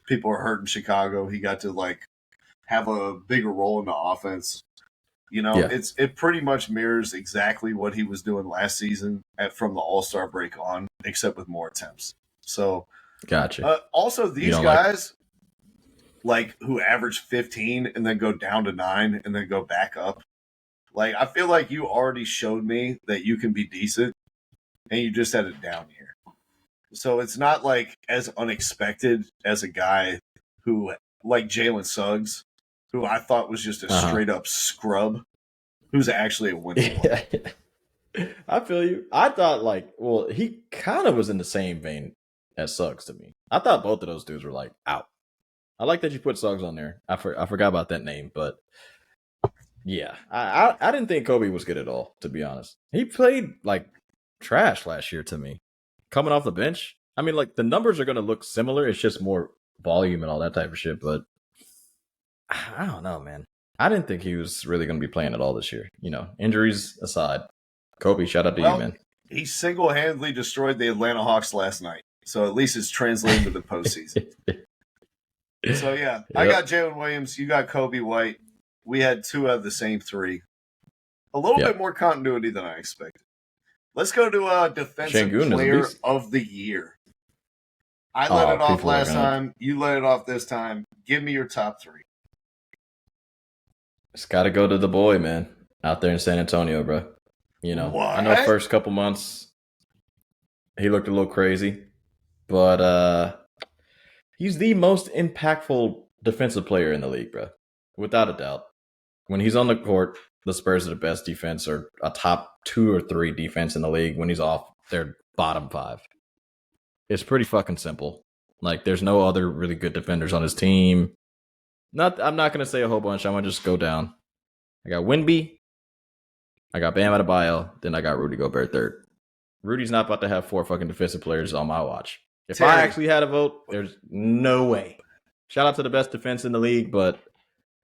people are hurt in Chicago, he got to like have a bigger role in the offense. You know, Yeah. it pretty much mirrors exactly what he was doing last season from the All-Star break on, except with more attempts. So, Gotcha. also You these don't like guys like who average 15 and then go down to 9 and then go back up. Like I feel like you already showed me that you can be decent and you just had a down year. So it's not like as unexpected as a guy who like Jalen Suggs, who I thought was just a straight up scrub, who's actually a winnable. I feel you. I thought he kind of was in the same vein as Suggs to me. I thought both of those dudes were like out. I like that you put Suggs on there. I forgot about that name, but yeah, I didn't think Kobe was good at all, to be honest. He played like trash last year to me. Coming off the bench, I mean, like the numbers are going to look similar. It's just more volume and all that type of shit. But I don't know, man. I didn't think he was really going to be playing at all this year. You know, injuries aside, Kobe, shout out to you, man. He single-handedly destroyed the Atlanta Hawks last night, so at least it's translating to the postseason. So yeah, I got Jalen Williams. You got Kobe White. We had 2 out of the same 3. A little bit more continuity than I expected. Let's go to defensive player of the year. I let it off last time. You let it off this time. Give me your top 3. It's got to go to the boy, man, out there in San Antonio, bro. You know, what? I know first couple months he looked a little crazy, but he's the most impactful defensive player in the league, bro, without a doubt. When he's on the court, the Spurs are the best defense, or a top 2 or 3 defense in the league. When he's off, they're bottom 5. It's pretty fucking simple. Like, there's no other really good defenders on his team. I'm not going to say a whole bunch. I'm going to just go down. I got Wemby. I got Bam Adebayo. Then I got Rudy Gobert third. Rudy's not about to have 4 fucking defensive players on my watch. If I actually had a vote, there's no way. Shout out to the best defense in the league, but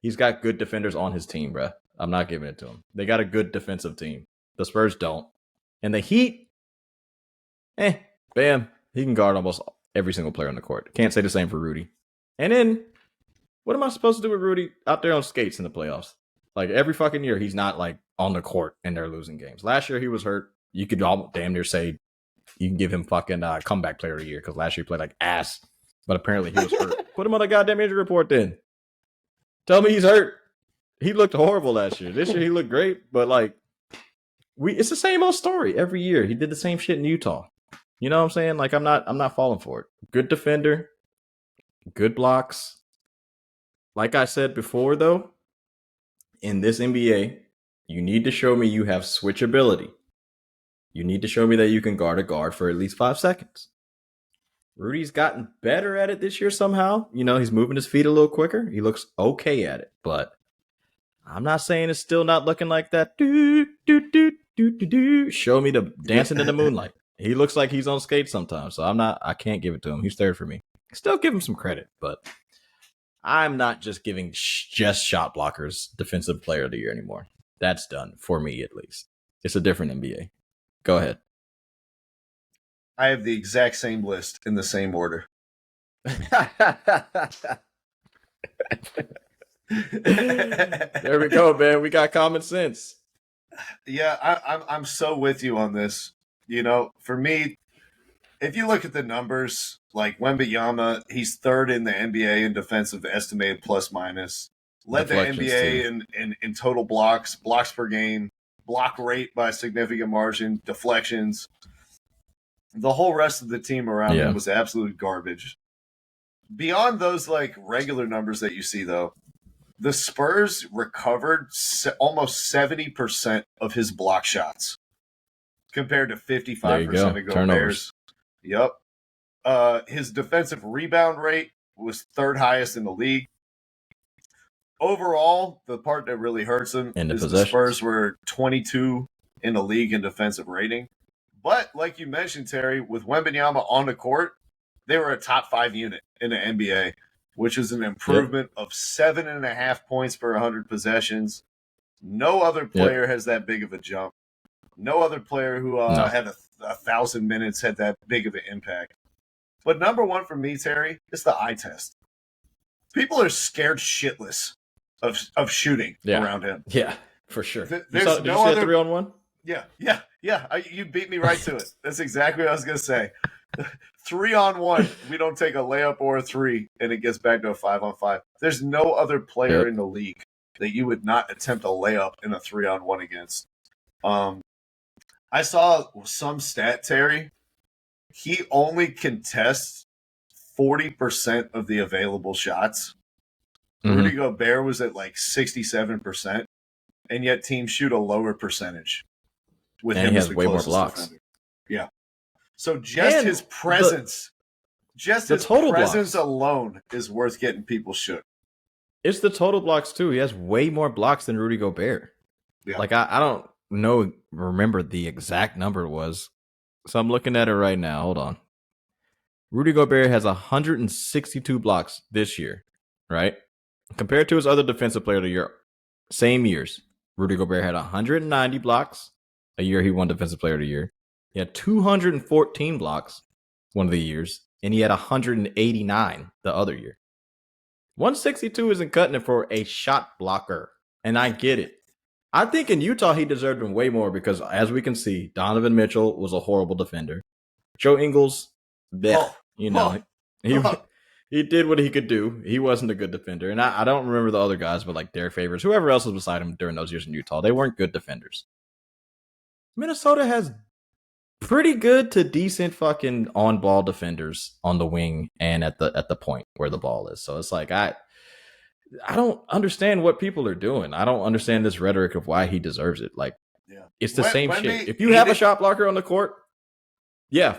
he's got good defenders on his team, bro. I'm not giving it to him. They got a good defensive team. The Spurs don't. And the Heat, Bam. He can guard almost every single player on the court. Can't say the same for Rudy. And then, what am I supposed to do with Rudy out there on skates in the playoffs? Like, every fucking year, he's not, like, on the court and they're losing games. Last year, he was hurt. You could damn near say you can give him fucking comeback player of the year because last year he played like ass. But apparently he was hurt. Put him on a goddamn injury report then. Tell me he's hurt. He looked horrible last year. This year he looked great, but like it's the same old story every year. He did the same shit in Utah. You know what I'm saying? Like I'm not falling for it. Good defender, good blocks. Like I said before though, in this NBA, you need to show me you have switchability. You need to show me that you can guard a guard for at least 5 seconds. Rudy's gotten better at it this year somehow. You know, he's moving his feet a little quicker. He looks okay at it, but I'm not saying it's still not looking like that. Show me the dancing in the moonlight. He looks like he's on skates sometimes, so I can't give it to him. He's third for me. Still give him some credit, but I'm not just giving just shot blockers defensive player of the year anymore. That's done for me, at least. It's a different NBA. Go ahead. I have the exact same list in the same order. There we go, man. We got common sense. Yeah, I'm so with you on this. You know, for me, if you look at the numbers, like Wembanyama, he's third in the NBA in defensive estimated plus minus. Led the NBA in total blocks per game, block rate by a significant margin, deflections. The whole rest of the team around him was absolute garbage. Beyond those like regular numbers that you see, though, the Spurs recovered almost 70% of his block shots compared to 55% of Gobert's. Yep. His defensive rebound rate was third highest in the league. Overall, the part that really hurts him is the Spurs were 22 in the league in defensive rating. But like you mentioned, Terry, with Wembanyama on the court, they were a top 5 unit in the NBA, which is an improvement of 7.5 points per 100 possessions. No other player has that big of a jump. No other player who had 1,000 minutes had that big of an impact. But number one for me, Terry, is the eye test. People are scared shitless of shooting around him. Yeah. for sure. There's Did you no see other a 3-on-1? Yeah. You beat me right to it. That's exactly what I was gonna say. 3-on-1, we don't take a layup or a three, and it gets back to a 5-on-5. There's no other player in the league that you would not attempt a layup in a 3-on-1 against. I saw some stat, Terry. He only contests 40% of the available shots. Mm-hmm. Rudy Gobert was at like 67%, and yet teams shoot a lower percentage with and him he as has the way more closest blocks. defender. Yeah. So just And his presence, the total blocks alone is worth getting people shook. It's the total blocks too. He has way more blocks than Rudy Gobert. Yeah. Like I don't remember the exact number it was. So I'm looking at it right now. Hold on. Rudy Gobert has 162 blocks this year, right? Compared to his other defensive player of the year, same years. Rudy Gobert had 190 blocks a year he won defensive player of the year. He had 214 blocks one of the years, and he had 189 the other year. 162 isn't cutting it for a shot blocker, and I get it. I think in Utah he deserved him way more because, as we can see, Donovan Mitchell was a horrible defender. Joe Ingles, he did what he could do. He wasn't a good defender, and I don't remember the other guys, but like Derek Favors, whoever else was beside him during those years in Utah, they weren't good defenders. Minnesota has pretty good to decent fucking on-ball defenders on the wing and at the point where the ball is. So it's like I don't understand what people are doing. I don't understand this rhetoric of why he deserves it. Like, it's the same shit. If you have a shot blocker on the court,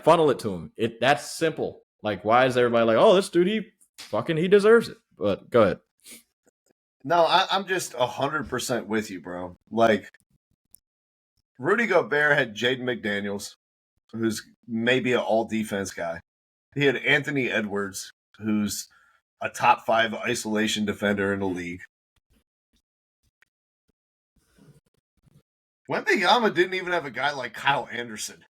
funnel it to him. That's simple. Like, why is everybody like, oh, this dude, he deserves it? But go ahead. No, I'm just 100% with you, bro. Like, Rudy Gobert had Jaden McDaniels, who's maybe an all-defense guy. He had Anthony Edwards, who's a top 5 isolation defender in the league. Wembanyama didn't even have a guy like Kyle Anderson.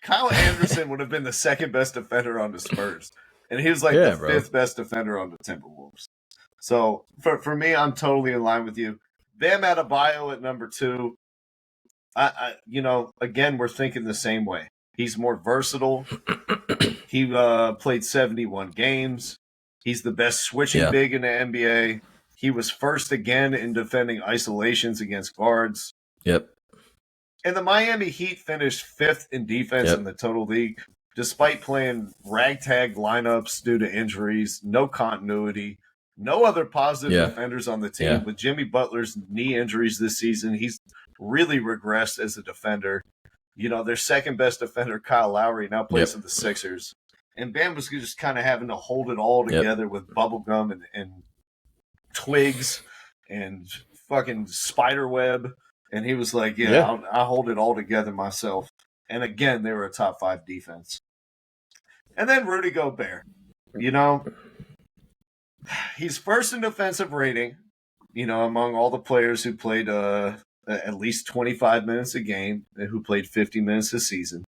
Kyle Anderson would have been the second best defender on the Spurs. And he was like the fifth best defender on the Timberwolves. So for me, I'm totally in line with you. Bam Adebayo at number 2. Again, we're thinking the same way. He's more versatile. He played 71 games. He's the best switching big in the NBA. He was first again in defending isolations against guards. Yep. And the Miami Heat finished 5th in defense in the total league, despite playing ragtag lineups due to injuries, no continuity, no other positive defenders on the team. Yeah. With Jimmy Butler's knee injuries this season, he's really regressed as a defender. Their second best defender, Kyle Lowry, now plays for the Sixers. And Bam was just kind of having to hold it all together with bubblegum and twigs and fucking spider web. And he was like, I'll hold it all together myself. And again, they were a top 5 defense. And then Rudy Gobert. He's first in defensive rating, among all the players who played at least 25 minutes a game and who played 50 minutes a season.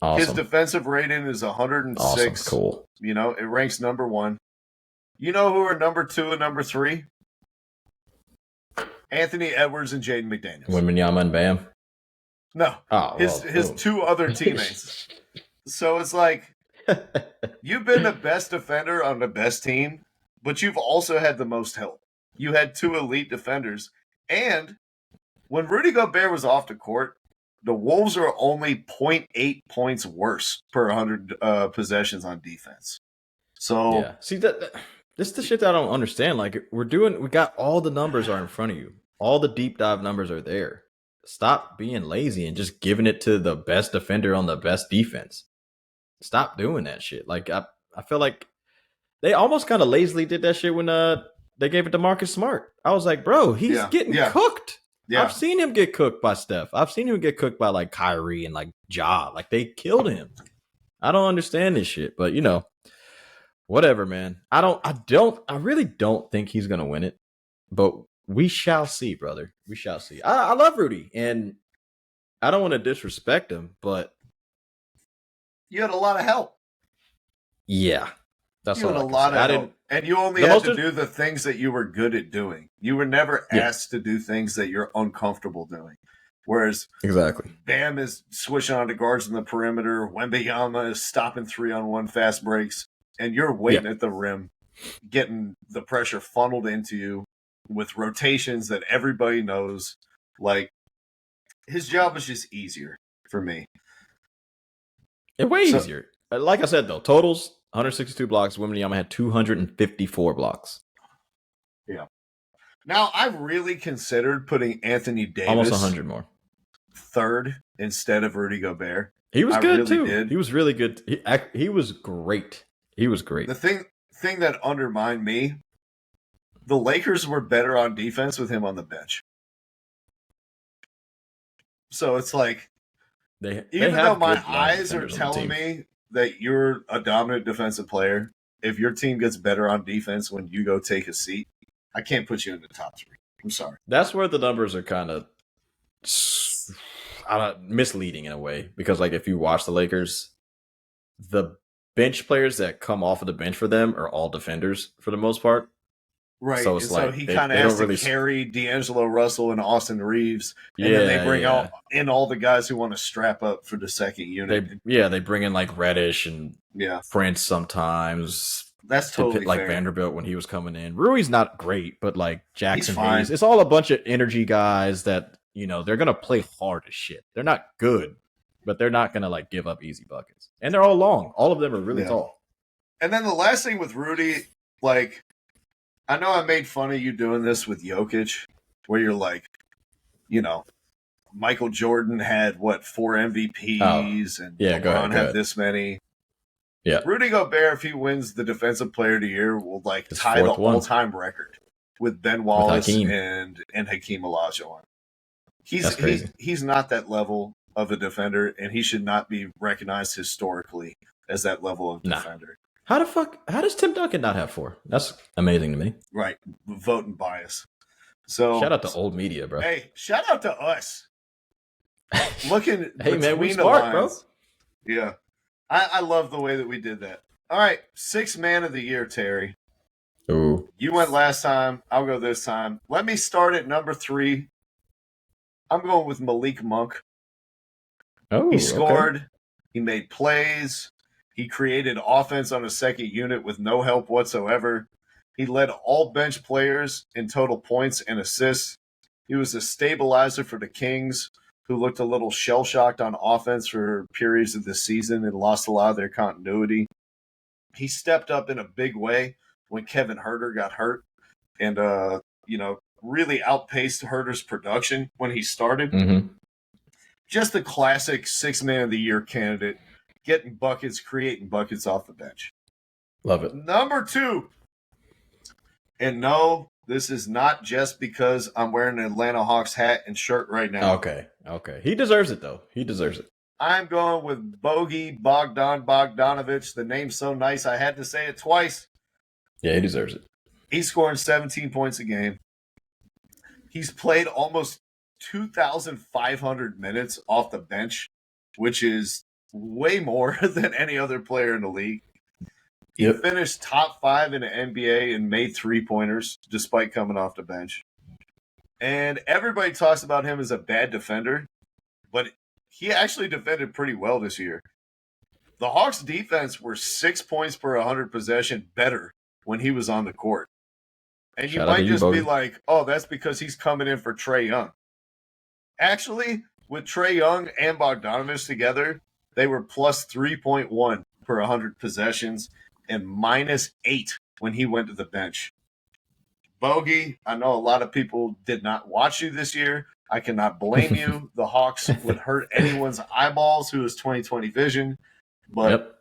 Awesome. His defensive rating is 106. Awesome. Cool. It ranks number 1. You know who are number 2 and number 3? Anthony Edwards and Jaden McDaniels. Wembanyama and Bam? No. His 2 other teammates. So it's like, you've been the best defender on the best team, but you've also had the most help. You had 2 elite defenders. And when Rudy Gobert was off the court, the Wolves are only 0.8 points worse per 100 possessions on defense. So, see, this is the shit that I don't understand. Like, we got all the numbers are in front of you. All the deep dive numbers are there. Stop being lazy and just giving it to the best defender on the best defense. Stop doing that shit. Like, I feel like they almost kind of lazily did that shit when they gave it to Marcus Smart. I was like, bro, he's getting cooked. Yeah. I've seen him get cooked by Steph. I've seen him get cooked by like Kyrie and like Ja. Like, they killed him. I don't understand this shit, but whatever, man. I really don't think he's gonna win it, but we shall see, brother. We shall see. I love Rudy, and I don't want to disrespect him, but you had a lot of help. Yeah, that's all. You had a lot of help. And you only The had most to do the things that you were good at doing. You were never asked to do things that you're uncomfortable doing. Whereas exactly. Bam is switching on to guards in the perimeter. Wembayama is stopping 3-on-1 fast breaks. And you're waiting at the rim, getting the pressure funneled into you with rotations that everybody knows. Like, his job was just easier for me. It's way easier. Like I said, though, totals 162 blocks. Wembayama had 254 blocks. Yeah. Now, I've really considered putting Anthony Davis almost 100 more third instead of Rudy Gobert. He was good really too. Did. He was really good. He was great. He was great. The thing that undermined me, the Lakers were better on defense with him on the bench. So it's like, even though my eyes are telling me that you're a dominant defensive player, if your team gets better on defense when you go take a seat, I can't put you in the top 3. I'm sorry. That's where the numbers are kind of misleading in a way, because like if you watch the Lakers, the bench players that come off of the bench for them are all defenders for the most part. Right. So it's so he kind of has to carry D'Angelo Russell and Austin Reeves. And then they bring out in all the guys who want to strap up for the second unit. They bring in like Reddish and Prince sometimes. That's totally like fair. Vanderbilt when he was coming in. Rui's not great, but like Jackson Hayes. It's all a bunch of energy guys that, you know, they're going to play hard as shit. They're not good, but they're not going to like give up easy buckets. And they're all long. All of them are really tall. And then the last thing with Rudy, like, I know I made fun of you doing this with Jokic, where you're like, you know, Michael Jordan had, 4 MVPs, and LeBron had this many. Yeah. Rudy Gobert, if he wins the Defensive Player of the Year, will like tie the all-time record with Ben Wallace and Hakeem Olajuwon. He's not that level of a defender, and he should not be recognized historically as that level of defender. How does Tim Duncan not have 4? That's amazing to me. Right. Voting bias. So shout out to old media, bro. Hey, shout out to us. Looking hey man, we smart, bro. Yeah. I love the way that we did that. All right. 6th man of the year, Terry. Ooh. You went last time. I'll go this time. Let me start at number 3. I'm going with Malik Monk. Oh, he scored. Okay. He made plays. He created offense on a second unit with no help whatsoever. He led all bench players in total points and assists. He was a stabilizer for the Kings, who looked a little shell-shocked on offense for periods of the season and lost a lot of their continuity. He stepped up in a big way when Kevin Huerter got hurt and, really outpaced Herter's production when he started. Mm-hmm. Just a classic 6th man of the year candidate, getting buckets, creating buckets off the bench. Love it. Number 2. And no, this is not just because I'm wearing an Atlanta Hawks hat and shirt right now. Okay. He deserves it, though. He deserves it. I'm going with Bogey Bogdanovic. The name's so nice, I had to say it twice. Yeah, he deserves it. He's scoring 17 points a game. He's played almost 2,500 minutes off the bench, which is way more than any other player in the league. He finished top 5 in the NBA and made 3-pointers despite coming off the bench. And everybody talks about him as a bad defender, but he actually defended pretty well this year. The Hawks' defense were 6 points per 100 possession better when he was on the court. And you might just be like, oh, that's because he's coming in for Trae Young. Actually, with Trae Young and Bogdanovich together, they were plus 3.1 per 100 possessions and minus 8 when he went to the bench. Bogey, I know a lot of people did not watch you this year. I cannot blame you. The Hawks would hurt anyone's eyeballs who has 20/20 vision. But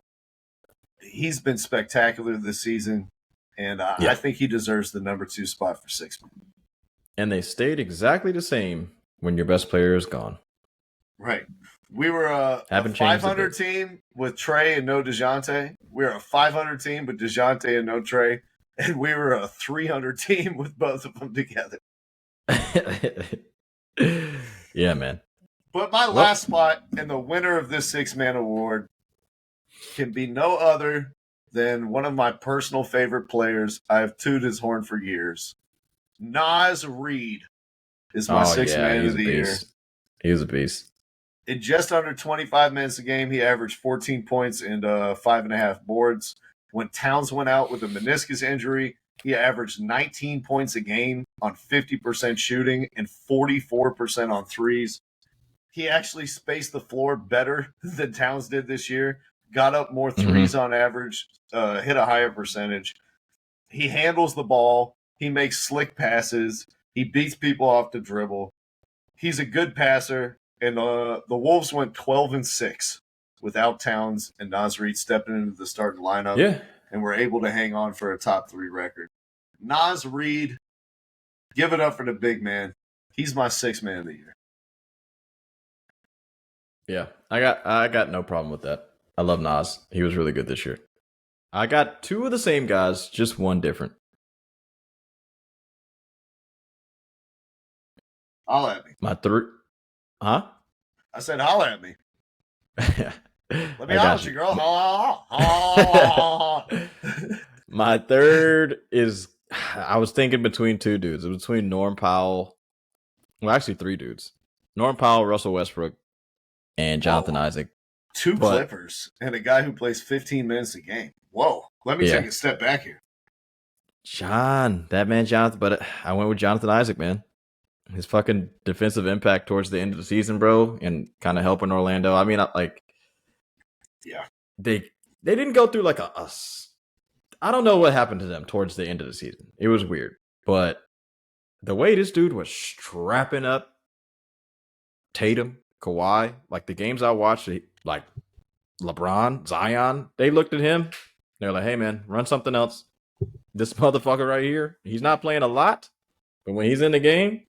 he's been spectacular this season. And I think he deserves the number 2 spot for 6 man. And they stayed exactly the same when your best player is gone. Right. We were a 500 team with Trae and no DeJounte. We were a 500 team with DeJounte and no Trae. And we were a 300 team with both of them together. Yeah, man. But my last spot and the winner of this 6 man award can be no other then one of my personal favorite players, I've tooted his horn for years. Nas Reed is my sixth man of the year. He was a beast. In just under 25 minutes a game, he averaged 14 points and 5.5 boards. When Towns went out with a meniscus injury, he averaged 19 points a game on 50% shooting and 44% on threes. He actually spaced the floor better than Towns did this year, got up more threes on average, hit a higher percentage. He handles the ball. He makes slick passes. He beats people off the dribble. He's a good passer. And the Wolves went 12-6 without Towns and Nas Reed stepping into the starting lineup. Yeah. And were able to hang on for a top 3 record. Nas Reed, give it up for the big man. He's my sixth man of the year. Yeah, I got no problem with that. I love Nas. He was really good this year. I got 2 of the same guys, just one different. Holla at me. My 3. Huh? I said holla at me. Let me holla at you, girl. My 3rd is, I was thinking between 2 dudes. It was between Norm Powell. Well, actually 3 dudes. Norm Powell, Russell Westbrook, and Jonathan Isaac. 2 Clippers and a guy who plays 15 minutes a game. Whoa. Let me take a step back here. That man Jonathan, but I went with Jonathan Isaac, man. His fucking defensive impact towards the end of the season, bro, and kind of helping Orlando. I mean, they didn't go through like I don't know what happened to them towards the end of the season. It was weird, but the way this dude was strapping up Tatum, Kawhi, like the games I watched, like LeBron, Zion, they looked at him. They're like, "Hey, man, run something else. This motherfucker right here, he's not playing a lot, but when he's in the game."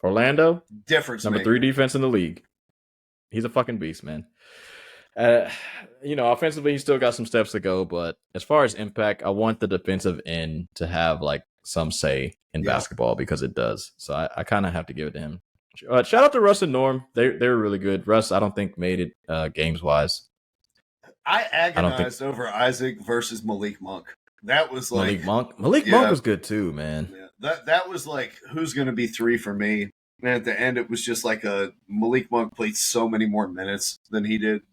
Orlando, difference number 3 defense in the league. He's a fucking beast, man. Offensively, he's still got some steps to go, but as far as impact, I want the defensive end to have like some say in basketball because it does. So I kind of have to give it to him. Shout out to Russ and Norm. They're really good. Russ, I don't think made it games wise. I agonized over Isaac versus Malik Monk. That was like Malik Monk was good too, man. Yeah. That was like who's going to be 3 for me. And at the end, it was just like Malik Monk played so many more minutes than he did.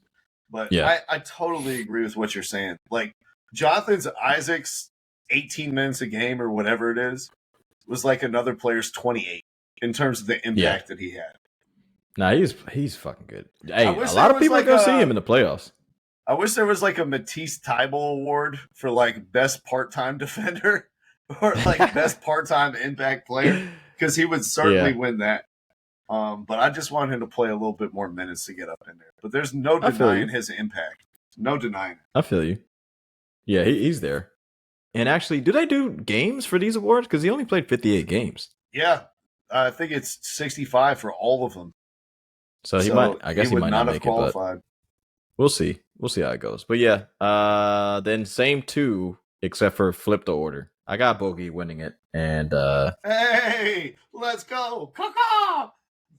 But I totally agree with what you're saying. Like Jonathan Isaac's 18 minutes a game or whatever it is was like another player's 28 in terms of the impact that he had. Nah, he's fucking good. Hey, a lot of people are going to see him in the playoffs. I wish there was like a Matisse Thybulle award for like best part-time defender or like best part-time impact player because he would certainly win that. But I just want him to play a little bit more minutes to get up in there. But there's no denying his impact. No denying it. I feel you. Yeah, he's there. And actually, do they do games for these awards? Because he only played 58 games. Yeah. I think it's 65 for all of them. So he might not make qualified. It, but we'll see. We'll see how it goes. But yeah, then same 2, except for flip the order. I got Bogey winning it. And hey, let's go. Caw-caw!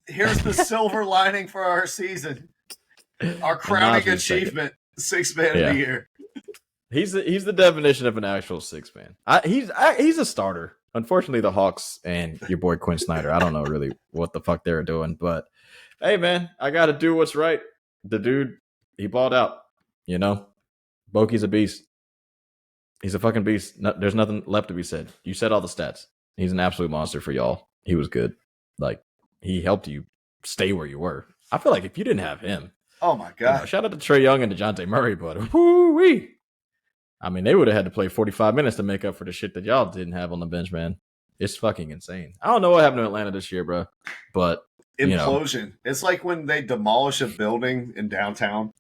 Here's the silver lining for our season. Our crowning achievement, 6th man of the year. He's the definition of an actual 6 man. He's a starter. Unfortunately, the Hawks and your boy Quinn Snyder, I don't know really what the fuck they're doing, but hey, man, I got to do what's right. The dude, he balled out. Bogey's a beast. He's a fucking beast. No, there's nothing left to be said. You said all the stats. He's an absolute monster for y'all. He was good. Like, he helped you stay where you were. I feel like if you didn't have him, oh my god! Shout out to Trae Young and DeJounte Murray, but whoo-wee. I mean, they would have had to play 45 minutes to make up for the shit that y'all didn't have on the bench, man. It's fucking insane. I don't know what happened to Atlanta this year, bro, but implosion. It's like when they demolish a building in downtown.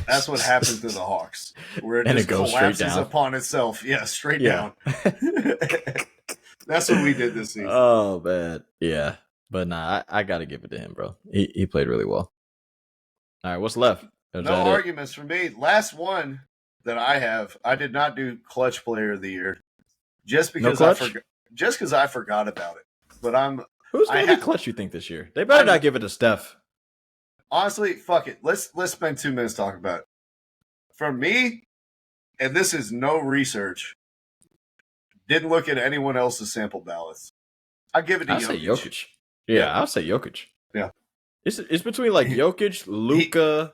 That's what happens to the Hawks, where it just collapses upon itself. Yeah, straight down. That's what we did this season. Oh man, yeah. But nah, I got to give it to him, bro. He played really well. All right, what's left? No arguments for me. Last one that I have, I did not do clutch player of the year, just because I forgot about it. But who's going to be clutch? You think this year? They better not give it to Steph. Honestly, fuck it. Let's spend 2 minutes talking about it. For me, and this is no research, didn't look at anyone else's sample ballots. I give it to I'd say Jokic. Jokic. Yeah, I'd say Jokic. Yeah. It's between like Jokic, Luka,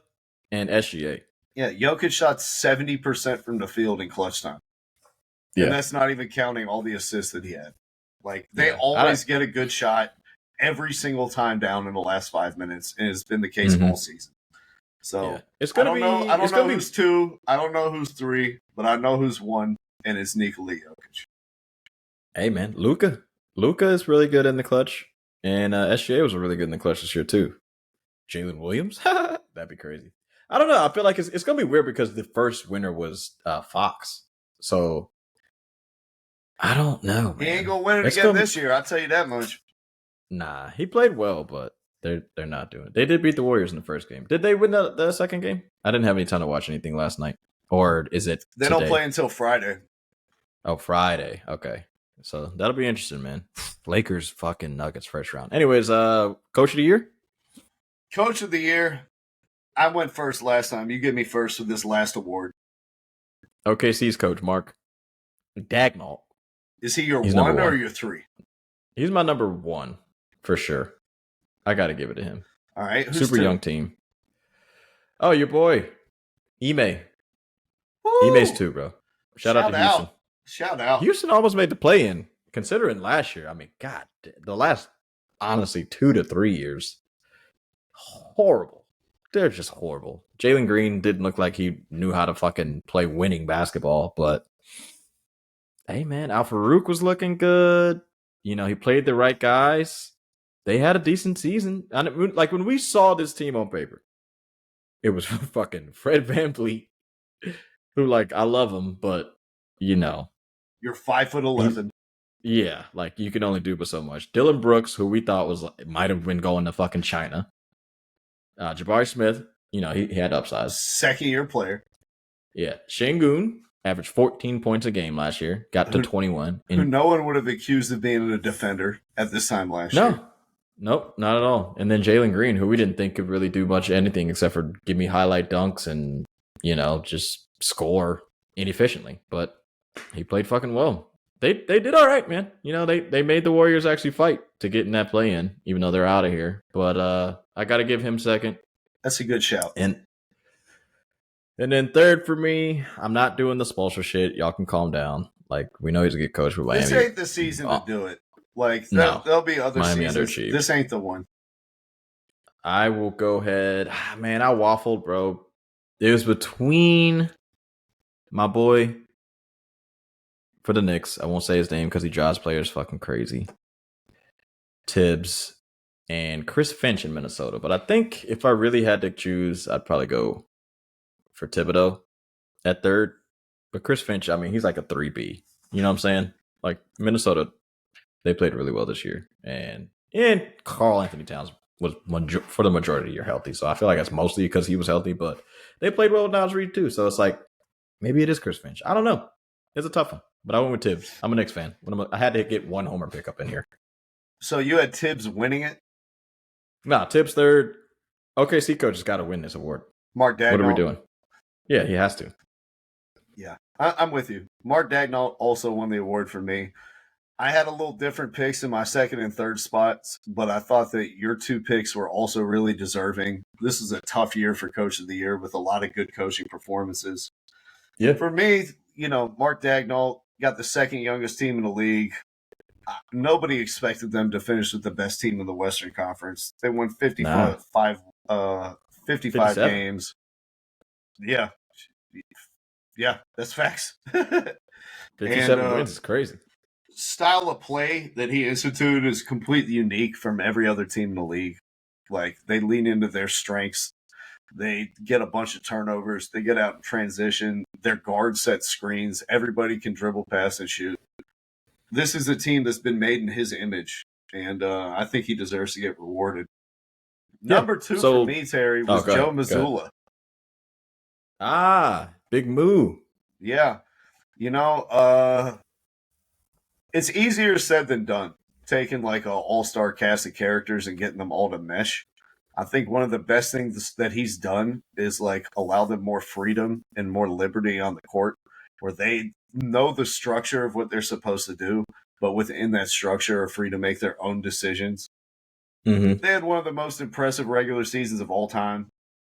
and SGA. Yeah, Jokic shot 70% from the field in clutch time. Yeah. And that's not even counting all the assists that he had. Like, they always get a good shot every single time down in the last 5 minutes, and it's been the case all season. So it's gonna be. I don't know who's 2. I don't know who's 3, but I know who's 1, and it's Nikola Jokic. Hey man, Luka is really good in the clutch, and SGA was really good in the clutch this year too. Jalen Williams, that'd be crazy. I don't know. I feel like it's gonna be weird because the first winner was Fox, so I don't know. Man. He ain't gonna win it again this year. I'll tell you that much. Nah, he played well, but they're not doing it. They did beat the Warriors in the first game. Did they win the second game? I didn't have any time to watch anything last night. Or is it They today? don't play until Friday. Oh, Friday. Okay. So that'll be interesting, man. Lakers fucking Nuggets first round. Anyways, coach of the year? Coach of the year. I went first last time. You give me first for this last award. OKC's coach, Mark Dagnall. Is he your He's one number or one. your 3? He's my number 1 for sure. I got to give it to him. All right. Who's Super 2? young team. Oh, your boy, Ime. Woo! Ime's 2, bro. Shout out to Houston. Shout out. Houston almost made the play-in, considering last year. I mean, God, the last, honestly, 2 to 3 years, horrible. They're just horrible. Jalen Green didn't look like he knew how to fucking play winning basketball, but hey, man, Al Farouk was looking good. You know, he played the right guys. They had a decent season. And like when we saw this team on paper, it was fucking Fred VanVleet, who, like, I love him, but you know, You're 5'11". Yeah, like you can only do but so much. Dylan Brooks, who we thought might have been going to fucking China. Jabari Smith, you know, he had upsides. Second-year player. Yeah, Şengün averaged 14 points a game last year, got to 21. Who no one would have accused of being a defender at this time last year. Nope, not at all. And then Jalen Green, who we didn't think could really do much anything except for give me highlight dunks and, you know, just score inefficiently. But he played fucking well. They did all right, man. You know, they made the Warriors actually fight to get in that play-in, even though they're out of here. But I got to give him second. That's a good shout. And then third for me, I'm not doing the Spoelstra shit. Y'all can calm down. Like, we know he's a good coach for Miami. This ain't the season to do it. Like, No. there'll be other Miami seasons. underachieved. This ain't the one. I will go ahead. Man, I waffled, bro. It was between my boy for the Knicks. I won't say his name because he drives players fucking crazy. Tibbs and Chris Finch in Minnesota. But I think if I really had to choose, I'd probably go for Thibodeau at third. But Chris Finch, I mean, he's like a 3B. You know what I'm saying? Like, Minnesota, they played really well this year. And Karl Anthony Towns was for the majority of the year healthy. So I feel like that's mostly because he was healthy. But they played well with Naz Reid too. So it's like, maybe it is Chris Finch. I don't know. It's a tough one. But I went with Tibbs. I'm a Knicks fan. I had to get one homer pickup in here. So you had Tibbs winning it? Nah, Tibbs third. OKC coach has got to win this award. Mark Dagnall. What are we doing? Yeah, he has to. Yeah, I'm with you. Mark Dagnall also won the award for me. I had a little different picks in my second and third spots, but I thought that your 2 picks were also really deserving. This is a tough year for Coach of the Year with a lot of good coaching performances. Yeah. For me, you know, Mark Dagnall got the second youngest team in the league. Nobody expected them to finish with the best team in the Western Conference. They won 55 games. Yeah. Yeah, that's facts. 57 wins is crazy. Style of play that he instituted is completely unique from every other team in the league. Like, they lean into their strengths. They get a bunch of turnovers. They get out in transition. Their guard set screens. Everybody can dribble, pass, and shoot. This is a team that's been made in his image, and I think he deserves to get rewarded. Yeah. Number 2 for me, Terry, was Joe Mazzulla. Big Moo. Yeah. You know, it's easier said than done, taking like an all-star cast of characters and getting them all to mesh. I think one of the best things that he's done is like allow them more freedom and more liberty on the court, where they know the structure of what they're supposed to do, but within that structure are free to make their own decisions. Mm-hmm. They had one of the most impressive regular seasons of all time.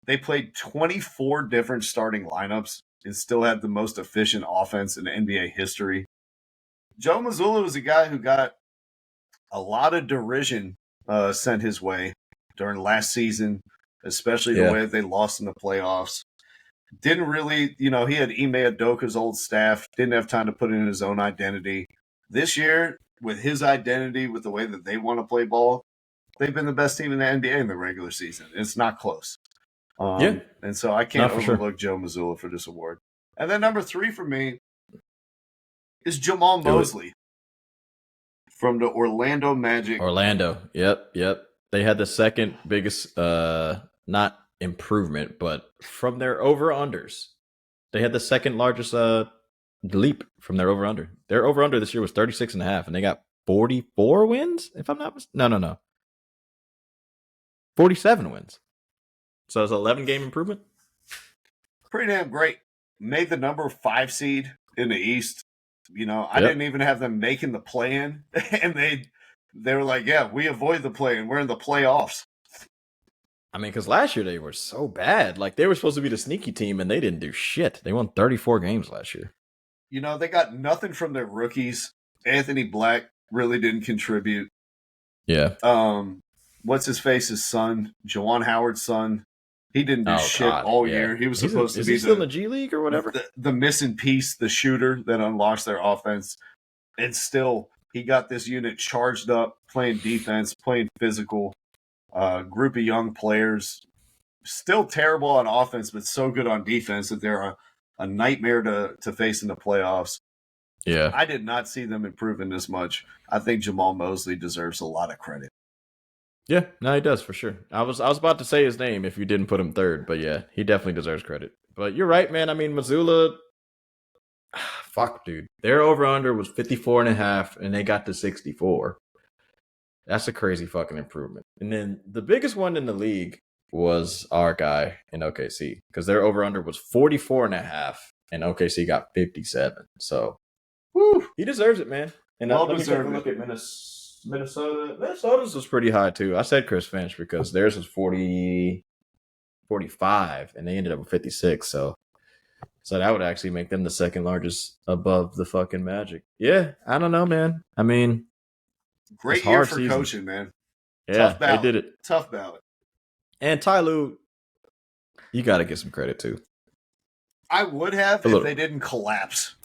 They played 24 different starting lineups and still had the most efficient offense in NBA history. Joe Mazzulla was a guy who got a lot of derision sent his way during last season, especially the way they lost in the playoffs. Didn't really, he had Ime Udoka's old staff, didn't have time to put in his own identity. This year, with his identity, with the way that they want to play ball, they've been the best team in the NBA in the regular season. It's not close. And so I can't overlook Joe Mazzulla for this award. And then number 3 for me is Jamal Mosley from the Orlando Magic. Yep. They had the second biggest, not improvement, but from their over-unders. They had the second largest leap from their over-under. Their over-under this year was 36.5, and they got 44 wins, if I'm not mistaken. No. 47 wins. So it's an 11-game improvement? Pretty damn great. Made the number 5 seed in the East. I didn't even have them making the play-in, and they were like, yeah, we avoid the play-in. We're in the playoffs. I mean, because last year they were so bad. Like, they were supposed to be the sneaky team, and they didn't do shit. They won 34 games last year. They got nothing from their rookies. Anthony Black really didn't contribute. Yeah. What's his face's son? Juwan Howard's son. He didn't do shit all year. He was supposed to be still in the G League or whatever? The missing piece, the shooter that unlocks their offense. And still, he got this unit charged up, playing defense, playing physical. Group of young players. Still terrible on offense, but so good on defense that they're a nightmare to face in the playoffs. Yeah. I did not see them improving this much. I think Jamal Mosley deserves a lot of credit. Yeah, no, he does for sure. I was about to say his name if you didn't put him third, but yeah, he definitely deserves credit. But you're right, man. I mean, Mazzulla, fuck, dude. Their over-under was 54.5, and they got to 64. That's a crazy fucking improvement. And then the biggest one in the league was our guy in OKC, because their over-under was 44.5, and OKC got 57. So, he deserves it, man. And let me take a look at Minnesota. Minnesota's was pretty high, too. I said Chris Finch because theirs was 45, and they ended up with 56. So that would actually make them the second largest above the fucking Magic. Yeah, I don't know, man. I mean, great year for coaching, man. Yeah, they did it. Tough ballot. And Ty Lue, you got to get some credit, too. I would have if they didn't collapse.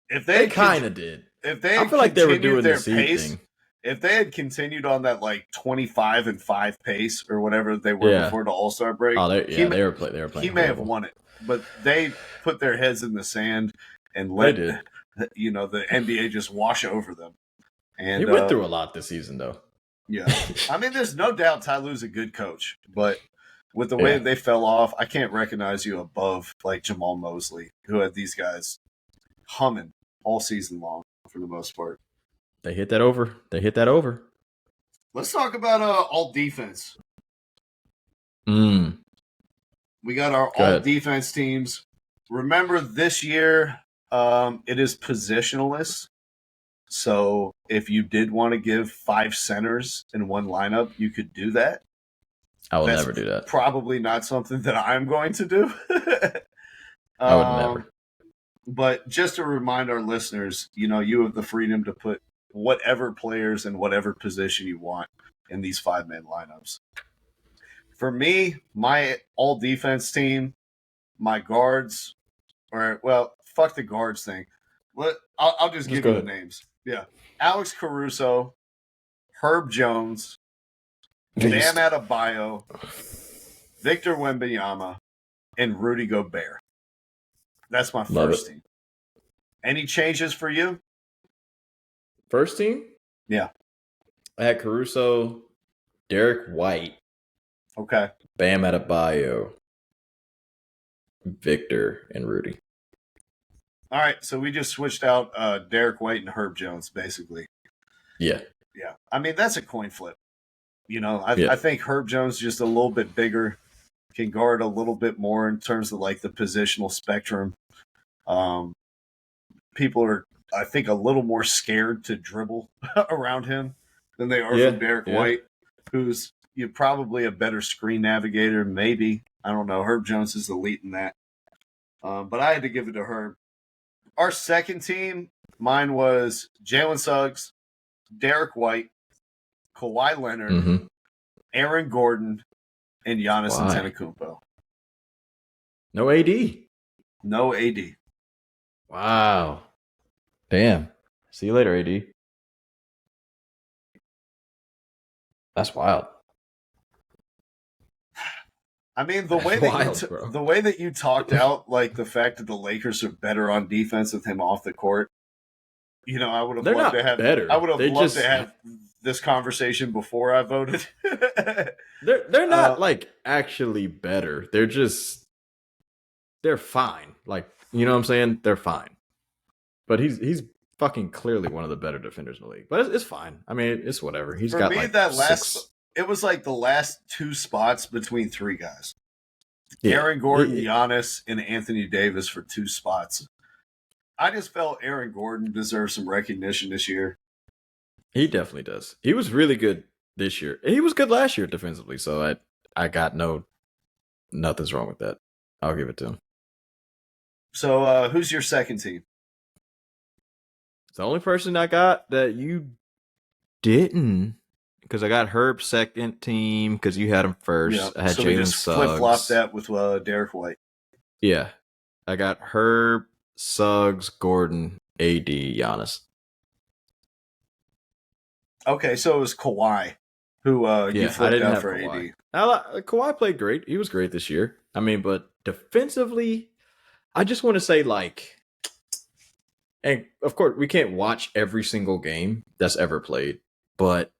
If they kind of did. If they I feel like they were doing their pace thing. If they had continued on that 25-5 pace or whatever they were before the All-Star break, they were playing. He may have won it, but they put their heads in the sand and let the NBA just wash over them. And he went through a lot this season, though. Yeah, I mean, there's no doubt Ty Lue's a good coach, but with the way that they fell off, I can't recognize you above Jamal Mosley, who had these guys humming all season long for the most part. They hit that over. Let's talk about all defense. We got our all defense teams. Remember, this year it is positionless. So if you did want to give 5 centers in one lineup, you could do that. I will never do that. Probably not something that I'm going to do. I would never. But just to remind our listeners, you have the freedom to put whatever players in whatever position you want in these 5-man lineups. For me, my all-defense team, my guards, fuck the guards thing. I'll just give you the names. Yeah. Alex Caruso, Herb Jones, Bam Adebayo, Victor Wembanyama, and Rudy Gobert. That's my first team. Any changes for you? First team? Yeah. I had Caruso, Derek White. Okay. Bam Adebayo, Victor, and Rudy. All right, so we just switched out Derek White and Herb Jones, basically. Yeah. Yeah. I mean, that's a coin flip. I think Herb Jones is just a little bit bigger, can guard a little bit more in terms of like the positional spectrum. People are, I think, a little more scared to dribble around him than they are from Derek White, who's probably a better screen navigator, maybe. I don't know. Herb Jones is elite in that. But I had to give it to Herb. Our second team, mine was Jalen Suggs, Derek White, Kawhi Leonard, Aaron Gordon, and Giannis Antetokounmpo. No AD. No AD. Wow. Damn. See you later, AD. That's wild. I mean, the way that you talked out, like the fact that the Lakers are better on defense with him off the court, I would have loved to have better. I would have loved to have this conversation before I voted. they're not like actually better. They're fine. Like, you know what I'm saying? They're fine. But he's fucking clearly one of the better defenders in the league. But it's fine. I mean, it's whatever. He's got like it was like the last two spots between three guys. Yeah. Aaron Gordon, Giannis, and Anthony Davis for two spots. I just felt Aaron Gordon deserves some recognition this year. He definitely does. He was really good this year. He was good last year defensively, so I got nothing's wrong with that. I'll give it to him. So who's your second team? The only person I got that you didn't, because I got Herb's second team because you had him first. Yeah, I had so Jalen Suggs. Flip-flopped that with Derek White. Yeah. I got Herb, Suggs, Gordon, AD, Giannis. Okay, so it was Kawhi who you flipped out for Kawhi. AD. Kawhi played great. He was great this year. I mean, but defensively, I just want to say, like, and of course, we can't watch every single game that's ever played, but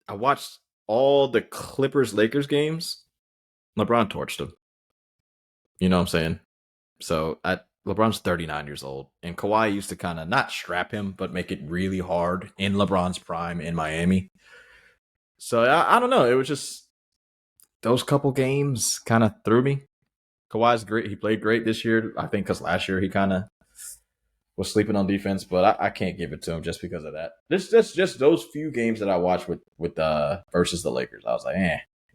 I watched all the Clippers-Lakers games. LeBron torched them. You know what I'm saying? So LeBron's 39 years old, and Kawhi used to kind of not strap him, but make it really hard in LeBron's prime in Miami. So I don't know. It was just those couple games kind of threw me. Kawhi's great. He played great this year, I think, because last year he kind of was sleeping on defense, but I can't give it to him just because of that. That's just those few games that I watched with versus the Lakers. I was like,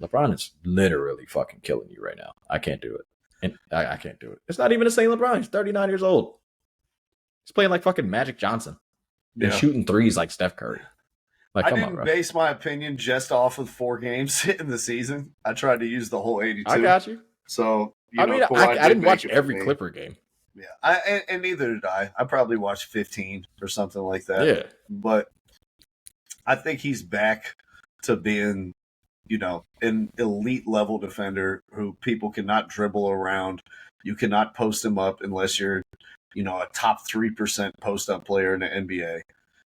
LeBron is literally fucking killing you right now. I can't do it. And I can't do it. It's not even the same LeBron. He's 39 years old. He's playing like fucking Magic Johnson. And shooting threes like Steph Curry. Like, I didn't base my opinion just off of 4 games in the season. I tried to use the whole 82. I got you. So, I didn't watch every Clipper game. Yeah, and neither did I. I probably watched 15 or something like that. Yeah. But I think he's back to being, an elite level defender who people cannot dribble around. You cannot post him up unless you're, a top 3% post up player in the NBA.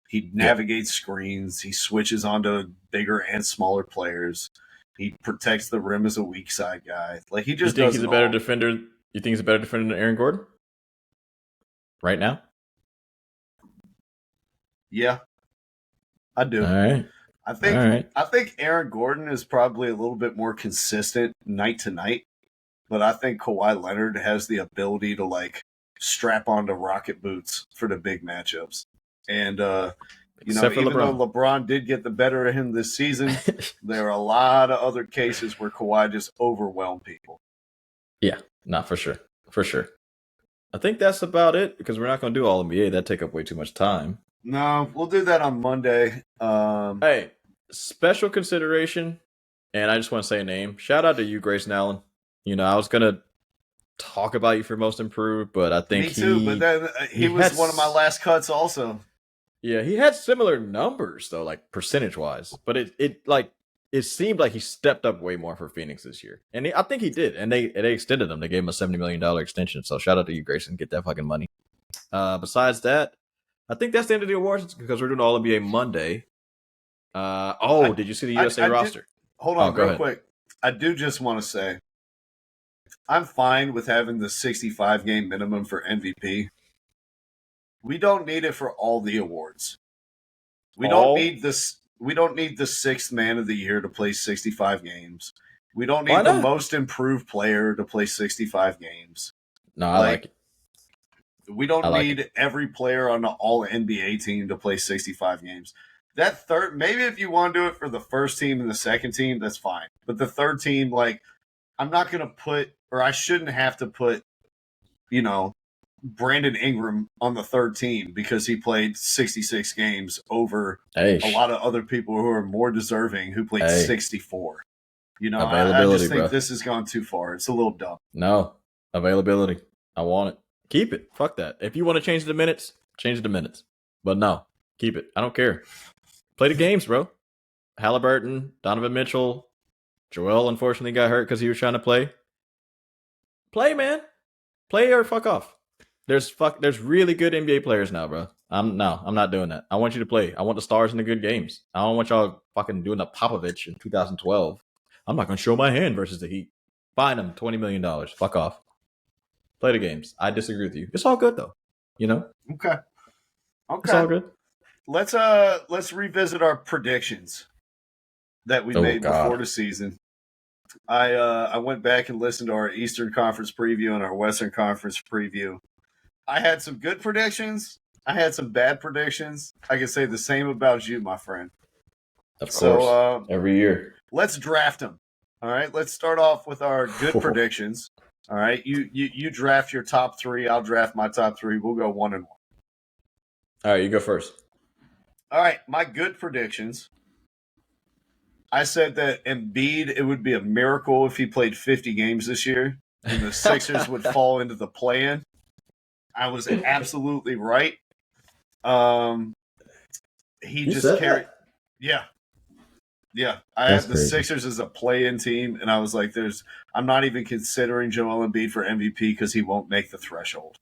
He navigates screens. He switches onto bigger and smaller players. He protects the rim as a weak side guy. Like, he just does. You think he's a better defender? You think he's a better defender than Aaron Gordon right now? Yeah, I do. All right. I think Aaron Gordon is probably a little bit more consistent night to night, but I think Kawhi Leonard has the ability to like strap onto rocket boots for the big matchups. And even though LeBron did get the better of him this season, there are a lot of other cases where Kawhi just overwhelmed people. Yeah, not for sure. For sure. I think that's about it because we're not going to do all NBA. That'd take up way too much time. No, we'll do that on Monday. Hey, special consideration, and I just want to say a name. Shout out to you, Grayson Allen. I was going to talk about you for most improved, but I think me too. But then he was one of my last cuts also. Yeah, he had similar numbers though, like percentage wise, but it seemed like he stepped up way more for Phoenix this year, and I think he did. And they extended him. They gave him a $70 million extension. So shout out to you, Grayson. Get that fucking money. Besides that, I think that's the end of the awards because we're doing All NBA Monday. Did you see the USA roster? Hold on, real quick. I do just want to say, I'm fine with having the 65 game minimum for MVP. We don't need it for all the awards. We don't need this. We don't need the 6th man of the year to play 65 games. We don't Why need the not? most improved player to play 65 games. No, I like it. We don't I like need every player on the all NBA team to play 65 games. That third, maybe if you want to do it for the first team and the second team, that's fine. But the third team, like, I'm not going to put, or I shouldn't have to put, you know, Brandon Ingram on the third team because he played 66 games over Hey, a lot of other people who are more deserving who played Hey. 64. You know, I Availability, just think bro. this has gone too far. It's a little dumb. No. Availability. I want it. Keep it. Fuck that. If you want to change the minutes, change the minutes. But no. Keep it. I don't care. Play the games, bro. Halliburton, Donovan Mitchell, Joel unfortunately got hurt because he was trying to play. Play, man. Play or fuck off. There's really good NBA players now, bro. I'm not doing that. I want you to play. I want the stars in the good games. I don't want y'all fucking doing the Popovich in 2012. I'm not gonna show my hand versus the Heat. Fine them $20 million. Fuck off. Play the games. I disagree with you. It's all good though. You know? Okay. It's all good. Let's revisit our predictions that we made before the season. I went back and listened to our Eastern Conference preview and our Western Conference preview. I had some good predictions. I had some bad predictions. I can say the same about you, my friend. Of course. So, every year. Let's draft them. All right. Let's start off with our good predictions. All right. You draft your top 3. I'll draft my top 3. We'll go 1-1. All right, you go first. All right. My good predictions. I said that Embiid, it would be a miracle if he played 50 games this year and the Sixers would fall into the play-in. I was absolutely right. He You just carried. That? Yeah. I had the Sixers as a play-in team, and I was like, I'm not even considering Joel Embiid for MVP because he won't make the threshold.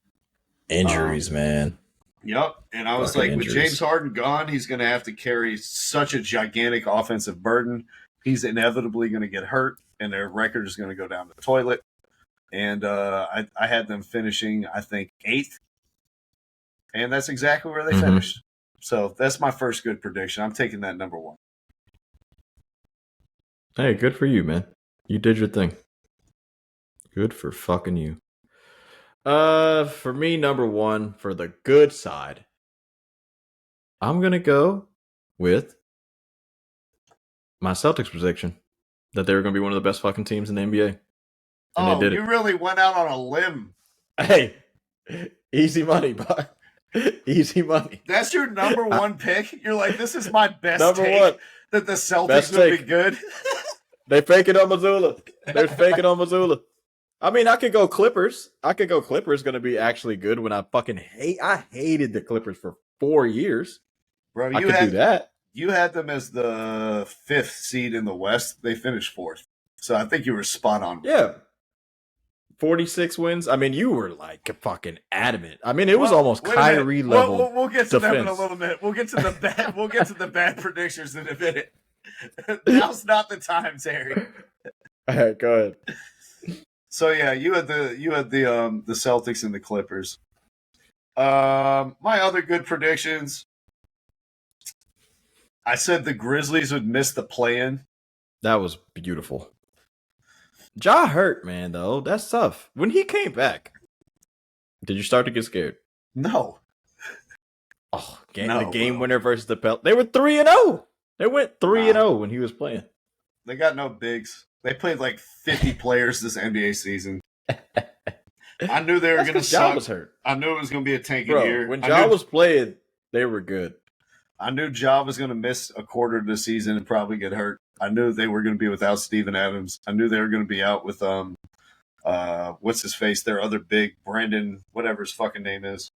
Injuries, man. Yep. And I was Fucking like, injuries. with James Harden gone, he's going to have to carry such a gigantic offensive burden. He's inevitably going to get hurt, and their record is going to go down the toilet. And I had them finishing, I think, 8th. And that's exactly where they finished. So that's my first good prediction. I'm taking that number 1. Hey, good for you, man. You did your thing. Good for fucking you. For me, number 1, for the good side, I'm going to go with my Celtics prediction that they were going to be one of the best fucking teams in the NBA. And they did you really went out on a limb. Hey, easy money, bud. Easy money. That's your number 1 pick? You're like, this is my best number take 1. That the Celtics would be good? They fake it on Missoula. They're faking on Missoula. I mean, I could go Clippers. Clippers going to be actually good when I hated the Clippers for 4 years. Bro, I could do that. You had them as the 5th seed in the West. They finished 4th. So I think you were spot on. Yeah. 46 wins. I mean, you were like fucking adamant. I mean, it was almost Kyrie level. We'll get to them in a little bit. We'll get to the bad. We'll get to the bad predictions in a minute. Now's not the time, Terry. All right, go ahead. So yeah, you had the Celtics and the Clippers. My other good predictions. I said the Grizzlies would miss the play-in. That was beautiful. Ja hurt, man, though. That's tough. When he came back, did you start to get scared? No. Oh, the game winner versus the Pel. They were 3-0. They went 3-0 when he was playing. They got no bigs. They played like 50 players this NBA season. I knew they were going to suck. Ja was hurt. I knew it was going to be a tanking year. When Ja was playing, they were good. I knew Ja was going to miss a quarter of the season and probably get hurt. I knew they were going to be without Steven Adams. I knew they were going to be out with what's his face? Their other big Brandon, whatever his fucking name is,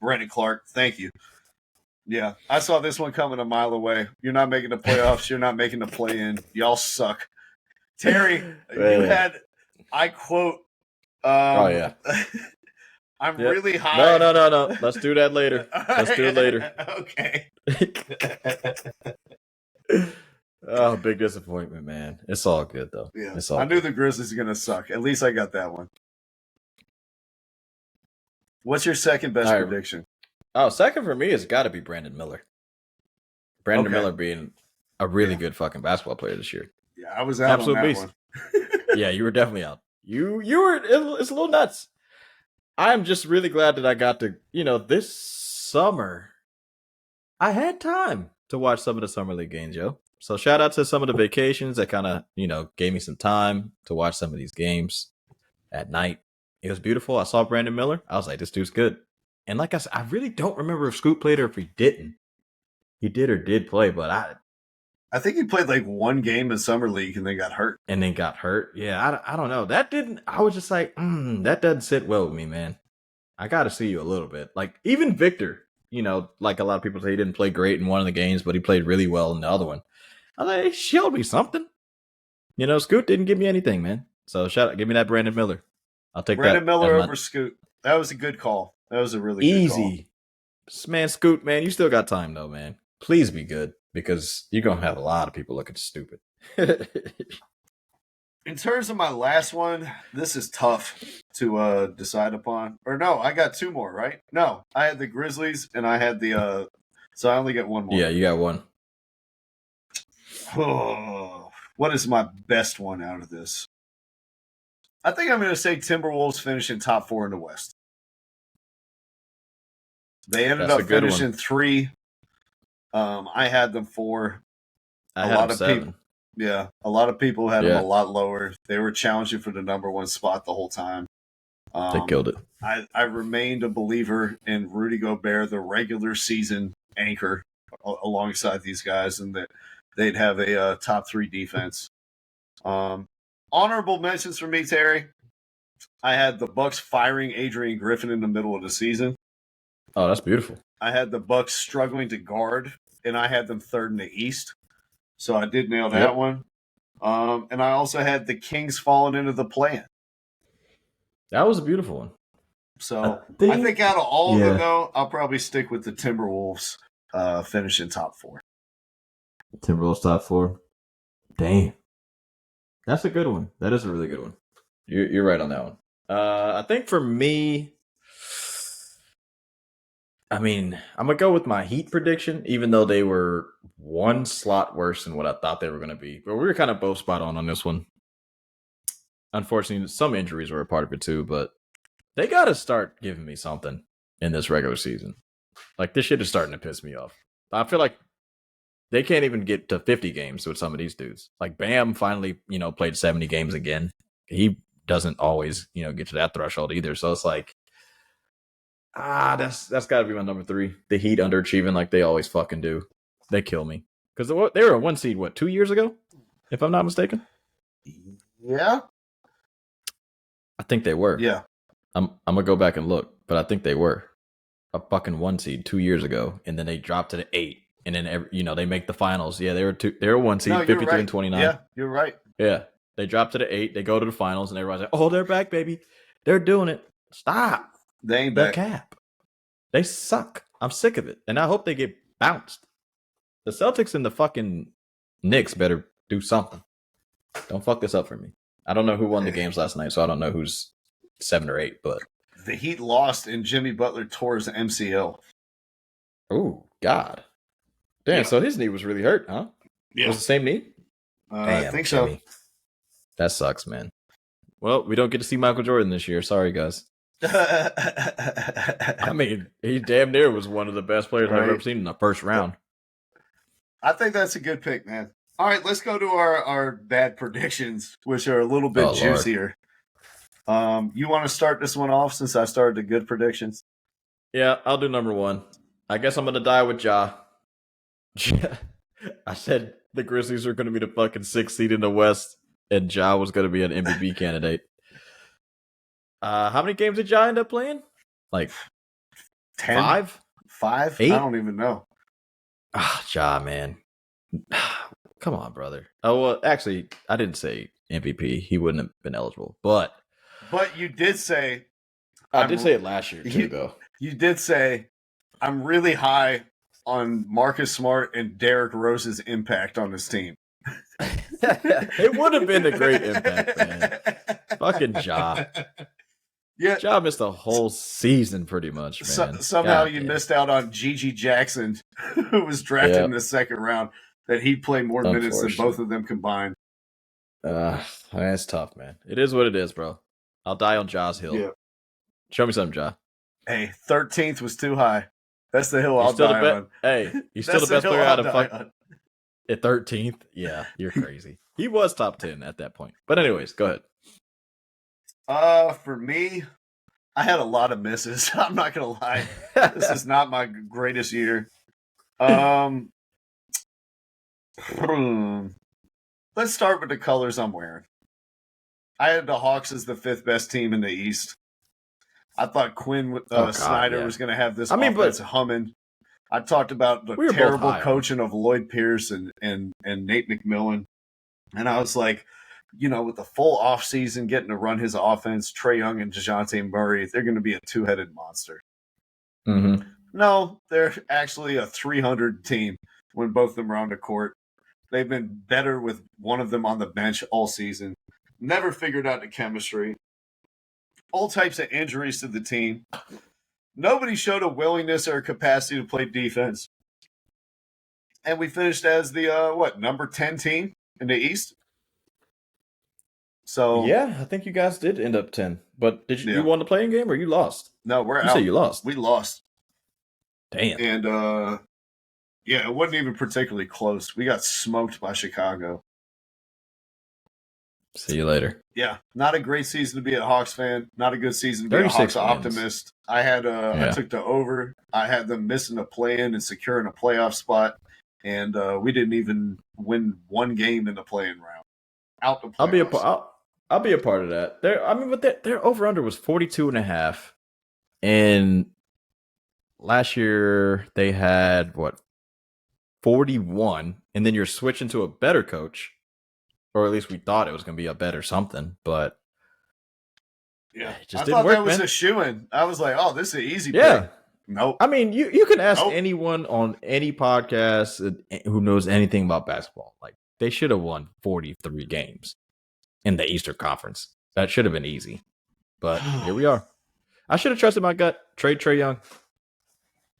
Brandon Clark. Thank you. Yeah, I saw this one coming a mile away. You're not making the playoffs. You're not making the play-in. Y'all suck. Terry, you had. I quote. Oh yeah. I'm really high. No. Let's do that later. Let's do it later. Okay. Oh, big disappointment, man. It's all good, though. Yeah. I knew the Grizzlies are going to suck. At least I got that one. What's your second best prediction? Oh, second for me has got to be Brandon Miller. Brandon Okay. Miller being a really good fucking basketball player this year. Yeah, I was out Absolute on that beast. one. Yeah, you were definitely out. You were. It's a little nuts. I'm just really glad that I got to. This summer, I had time to watch some of the summer league games, yo. So shout out to some of the vacations that kind of gave me some time to watch some of these games at night. It was beautiful. I saw Brandon Miller. I was like, this dude's good. And like I said, I really don't remember if Scoot played or if he didn't. He did or did play, but I think he played like one game in summer league and then got hurt. and then got hurt. Yeah, I don't know. That didn't. I was just like, that doesn't sit well with me, man. I got to see you a little bit. Like even Victor, like a lot of people say he didn't play great in one of the games, but he played really well in the other one. I was like, he showed me something. Scoot didn't give me anything, man. So shout out, give me that Brandon Miller. I'll take Brandon that. Miller over Scoot. That was a good call. That was a really good call. Easy. Man, Scoot, man, you still got time though, man. Please be good because you're going to have a lot of people looking stupid. In terms of my last one, this is tough to decide upon. Or no, I got two more, right? No, I had the Grizzlies and I had the so I only get one more. Yeah, you got one. Oh, what is my best one out of this? I think I'm going to say Timberwolves finishing top 4 in the West. They ended up finishing 3. I had them 4. I had them 7. People, yeah, a lot of people had them a lot lower. They were challenging for the number 1 spot the whole time. They killed it. I remained a believer in Rudy Gobert, the regular season anchor, alongside these guys, and that they'd have a top 3 defense. Honorable mentions for me, Terry. I had the Bucks firing Adrian Griffin in the middle of the season. Oh, that's beautiful. I had the Bucks struggling to guard, and I had them 3rd in the East. So I did nail that one. And I also had the Kings falling into the play-in. That was a beautiful one. So I think out of all of them, though, I'll probably stick with the Timberwolves finishing top 4. Timberwolves top 4. Damn. That's a good one. That is a really good one. You're right on that one. I think for me, I'm going to go with my Heat prediction, even though they were one slot worse than what I thought they were going to be. But we were kind of both spot on this one. Unfortunately, some injuries were a part of it too, but they got to start giving me something in this regular season. Like, this shit is starting to piss me off. I feel like they can't even get to 50 games with some of these dudes. Like, Bam finally, played 70 games again. He doesn't always, get to that threshold either. So it's like, that's got to be my number 3. The Heat underachieving like they always fucking do. They kill me. Because they were a 1 seed, 2 years ago? If I'm not mistaken? Yeah. I think they were. Yeah. I'm going to go back and look, but I think they were a fucking 1 seed 2 years ago. And then they dropped to the 8. And then, they make the finals. Yeah, they were 1 seed, 53 right. and 29. Yeah, you're right. Yeah. They drop to the 8. They go to the finals, and everybody's like, oh, they're back, baby. They're doing it. Stop. They ain't The back. cap. They suck. I'm sick of it. And I hope they get bounced. The Celtics and the fucking Knicks better do something. Don't fuck this up for me. I don't know who won the games last night, so I don't know who's 7 or 8, but the Heat lost and Jimmy Butler tore his MCL. Oh, God. Damn, so his knee was really hurt, huh? Yeah. Was it the same knee? I think so. Jimmy. That sucks, man. Well, we don't get to see Michael Jordan this year. Sorry, guys. I mean, he damn near was one of the best players I've ever seen in the first round. I think that's a good pick, man. All right, let's go to our bad predictions, which are a little bit juicier. You want to start this one off since I started the good predictions? Yeah, I'll do number 1. I guess I'm going to die with Ja. I said the Grizzlies are going to be the fucking 6th seed in the West, and Ja was going to be an MVP candidate. How many games did Ja end up playing? Like 10? 5? 5? 8? I don't even know. Ja, man. Come on, brother. Oh, well, actually, I didn't say MVP. He wouldn't have been eligible. But you did say... I did say it last year, too, though. You did say, I'm really high on Marcus Smart and Derrick Rose's impact on this team. It would have been a great impact, man. Fucking Ja. Yeah. Ja missed the whole season pretty much, man. Somehow God you damn. missed out on Gigi Jackson, who was drafted in the second round, that he'd play more minutes than both of them combined. That's tough, man. It is what it is, bro. I'll die on Ja's hill. Yeah. Show me something, Ja. Hey, 13th was too high. That's the hill I'll die on. Hey, you're still the best player out of at 13th? Yeah, you're crazy. He was top 10 at that point. But anyways, go ahead. For me, I had a lot of misses. I'm not gonna lie. This is not my greatest year. Let's start with the colors I'm wearing. I had the Hawks as the 5th best team in the East. I thought Quinn Snyder was going to have this offense humming. I talked about the terrible coaching of Lloyd Pierce and Nate McMillan. And I was like, with the full offseason getting to run his offense, Trae Young and DeJounte Murray, they're going to be a two-headed monster. Mm-hmm. No, they're actually a 300 team when both of them are on the court. They've been better with one of them on the bench all season. Never figured out the chemistry. All types of injuries to the team. Nobody showed a willingness or capacity to play defense. And we finished as the, number 10 team in the East? So yeah, I think you guys did end up 10. But did you won the playing game or you lost? No, we're out. You say you lost. We lost. Damn. And, it wasn't even particularly close. We got smoked by Chicago. See you later. Yeah, not a great season to be a Hawks fan. Not a good season to be a Hawks optimist. I had I took the over. I had them missing a play-in and securing a playoff spot, and we didn't even win one game in the play-in round. Out the playoffs. I'll be a part of that. Their over-under was 42.5, and last year they had 41, and then you're switching to a better coach. Or at least we thought it was going to be a better something, but yeah, it just I didn't thought work, that was man. A shoo-in. I was like, oh, this is an easy pick. Nope. I mean, you can ask anyone on any podcast who knows anything about basketball. Like, they should have won 43 games in the Eastern Conference. That should have been easy. But here we are. I should have trusted my gut. Trade Trae Young.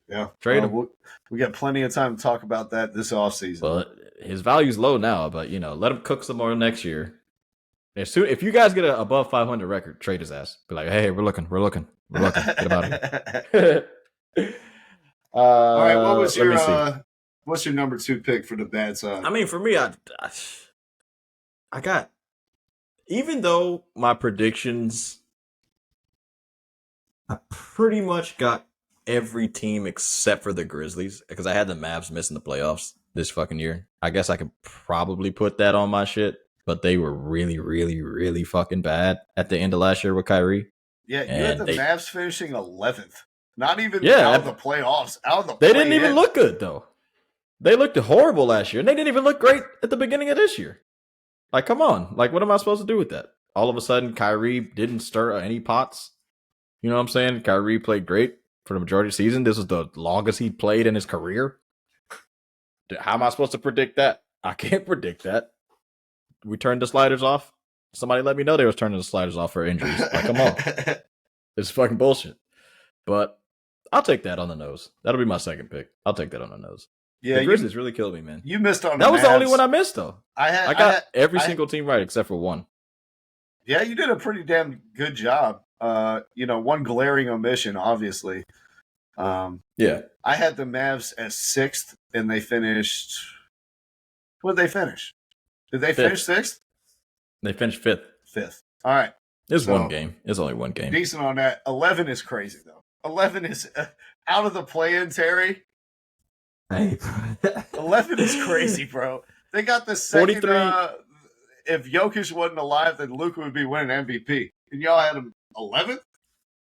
Yeah. Trade him. We got plenty of time to talk about that this offseason. But his value's low now, but let him cook some more next year. If you guys get an above 500 record, trade his ass. Be like, hey, we're looking. Get about it. All right, what's your number 2 pick for the bad side? I mean, for me, I got, even though my predictions, I pretty much got every team except for the Grizzlies, because I had the Mavs missing the playoffs this fucking year. I guess I could probably put that on my shit, but they were really, really, really fucking bad at the end of last year with Kyrie. Yeah, you had the Mavs finishing 11th. Not even out of the playoffs. Out of the They didn't even look good, though. They looked horrible last year, and they didn't even look great at the beginning of this year. Like, come on. Like, what am I supposed to do with that? All of a sudden, Kyrie didn't stir any pots. You know what I'm saying? Kyrie played great for the majority of the season. This was the longest he played in his career. How am I supposed to predict that? I can't predict that. We turned the sliders off. Somebody let me know they was turning the sliders off for injuries. Like, come on. It's fucking bullshit. But I'll take that on the nose. That'll be my second pick. I'll take that on the nose. Yeah, the Grizzlies really killed me, man. You missed on that was the only one I missed, though. I got every single team right except for one. Yeah, you did a pretty damn good job. One glaring omission, obviously. Yeah. I had the Mavs as 6th, and they finished. What did they finish? Did they finish 6th? They finished 5th. 5th. All right. It's one game. It's only one game. Decent on that. 11 is crazy, though. 11 is out of the play-in, Terry. Hey. 11 is crazy, bro. They got the second. 43. If Jokic wasn't alive, then Luka would be winning MVP. And y'all had him 11th?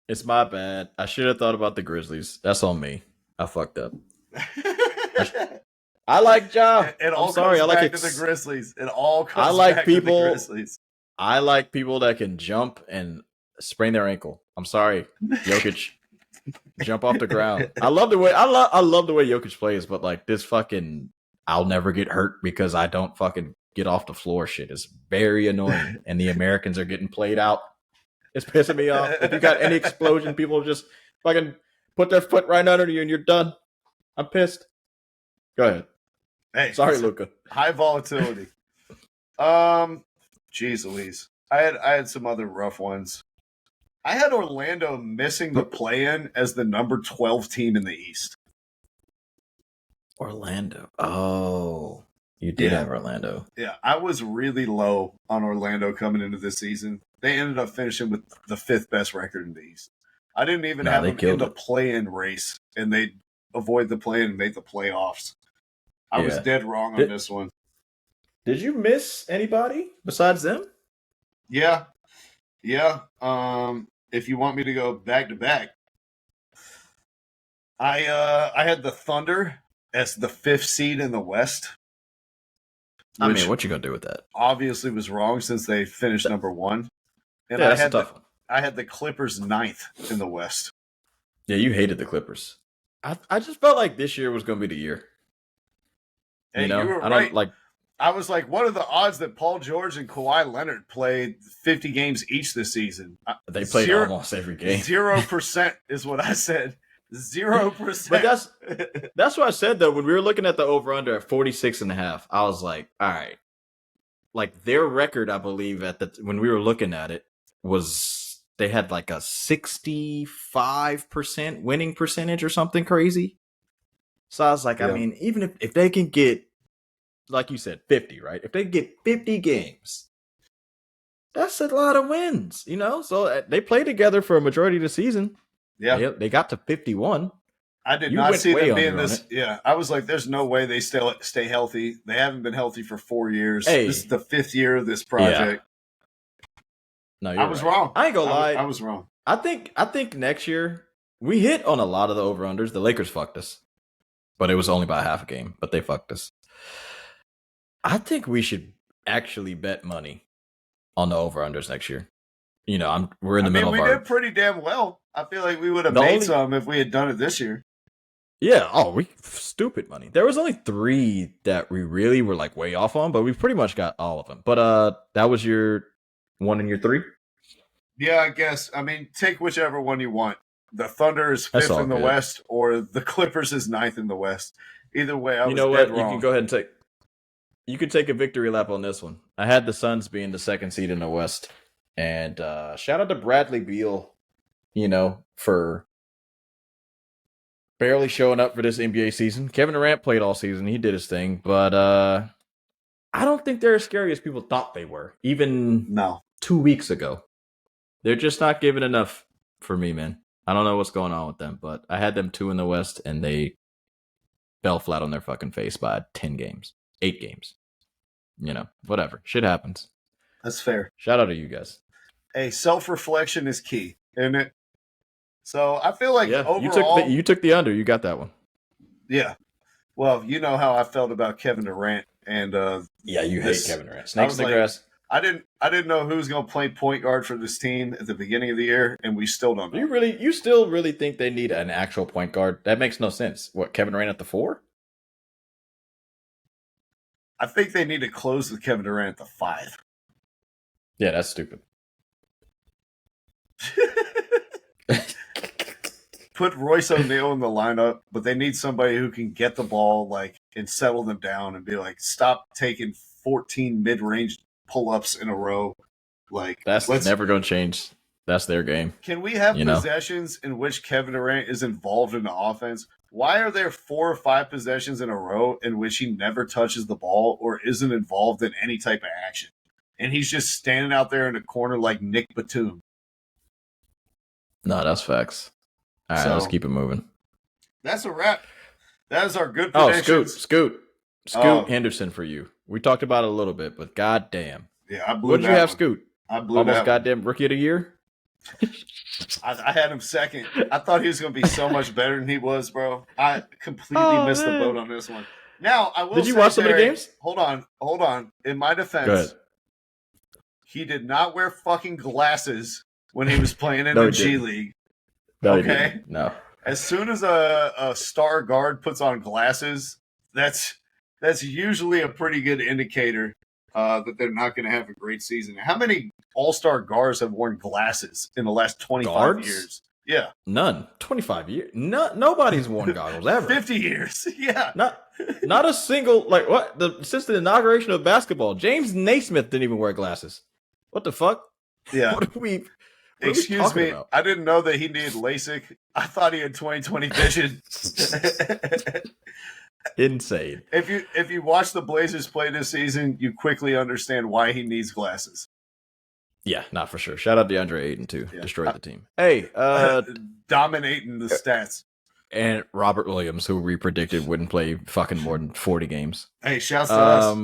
It's my bad. I should have thought about the Grizzlies. That's on me. I fucked up. I like Ja. I'm sorry. I like to the Grizzlies. It all comes I like back people, to the Grizzlies. I like people that can jump and sprain their ankle. I'm sorry, Jokic. Jump off the ground. I love the way Jokic plays, but like this fucking I'll never get hurt because I don't fucking get off the floor shit is very annoying. And the Americans are getting played out. It's pissing me off. If you got any explosion, people just fucking put their foot right under you and you're done. I'm pissed. Go ahead. Hey, Sorry, Luca. high volatility. Geez Louise. I had some other rough ones. I had Orlando missing the play-in as the number 12 team in the East. Orlando. Oh, you did have Orlando. Yeah, I was really low on Orlando coming into this season. They ended up finishing with the 5th best record in the East. I didn't even have them in the play-in race, and they avoid the play-in and make the playoffs. I was dead wrong on this one. Did you miss anybody besides them? Yeah. If you want me to go back to back, I had the Thunder as the 5th seed in the West. I mean, what you gonna do with that? Obviously, was wrong since they finished number 1. And that's a tough one. I had the Clippers 9th in the West. Yeah, you hated the Clippers. I just felt like this year was gonna be the year. And you were right. I was like, what are the odds that Paul George and Kawhi Leonard played 50 games each this season? They played almost every game. 0% is what I said. 0%. But that's what I said, though. When we were looking at the over-under at 46.5, I was like, all right. Like, their record, I believe, when we were looking at it, was they had like a 65% winning percentage or something crazy. So I was like, I mean, even if they can get, like you said, 50, right? If they get 50 games, that's a lot of wins, So they played together for a majority of the season. Yeah. They got to 51. I did not see them being this. Yeah, I was like, there's no way they stay healthy. They haven't been healthy for 4 years. Hey. This is the 5th year of this project. No, I was wrong. I ain't gonna lie. I was wrong. I think next year we hit on a lot of the over-unders. The Lakers fucked us. But it was only by half a game. But they fucked us. I think we should actually bet money on the over-unders next year. We're in the middle of our... we did pretty damn well. I feel like we would have made some if we had done it this year. Yeah. Oh, stupid money. There was only 3 that we really were like way off on, but we pretty much got all of them. But that was your 1 and your 3? Yeah, I guess. I mean, take whichever one you want. The Thunder is 5th in the West, or the Clippers is 9th in the West. Either way, I was dead wrong. You can go ahead and take... You could take a victory lap on this one. I had the Suns being the 2nd seed in the West. And shout out to Bradley Beal, for barely showing up for this NBA season. Kevin Durant played all season. He did his thing. But I don't think they're as scary as people thought they were. Even 2 weeks ago. They're just not giving enough for me, man. I don't know what's going on with them. But I had them 2 in the West, and they fell flat on their fucking face by 10 games. 8 games. Whatever. Shit happens. That's fair. Shout out to you guys. Hey, self-reflection is key, isn't it? So I feel like overall... You took the under. You got that one. Yeah. Well, you know how I felt about Kevin Durant. And you hate Kevin Durant. Snakes in the grass. I didn't know who was going to play point guard for this team at the beginning of the year, and we still don't know. You still really think they need an actual point guard? That makes no sense. What, Kevin Durant at the 4? I think they need to close with Kevin Durant at the 5. Yeah, that's stupid. Put Royce O'Neal in the lineup, but they need somebody who can get the ball and settle them down and be like, stop taking 14 mid-range pull-ups in a row. That's never going to change. That's their game. Can we have possessions in which Kevin Durant is involved in the offense? Why are there 4 or 5 possessions in a row in which he never touches the ball or isn't involved in any type of action? And he's just standing out there in the corner like Nick Batum. No, that's facts. All right, let's keep it moving. That's a wrap. That is our good predictions. Scoot Henderson for you. We talked about it a little bit, but goddamn. Yeah, I blew What did you have, one. Scoot? I blew almost goddamn rookie of the year? I had him 2nd. I thought he was going to be so much better than he was, bro. I completely missed the boat on this one. Now, I will say, did you watch some of the games? Hold on. In my defense, he did not wear fucking glasses when he was playing in the G League. No, okay? No. As soon as a star guard puts on glasses, that's usually a pretty good indicator that they're not going to have a great season. How many all-star guards have worn glasses in the last 25 years? Yeah. None. 25 years. Nobody's worn goggles ever. 50 years. Yeah. Not a single, like, what? Since the inauguration of basketball, James Naismith didn't even wear glasses. What the fuck? Yeah. What are we Excuse me. about? I didn't know that he needed LASIK. I thought he had 20/20 vision. Insane. If you watch the Blazers play this season, you quickly understand why he needs glasses. Yeah, not for sure. Shout out DeAndre Ayton too. Yeah. Destroyed the team. Hey, dominating the stats. And Robert Williams, who we predicted wouldn't play fucking more than 40 games. Hey, shouts to us.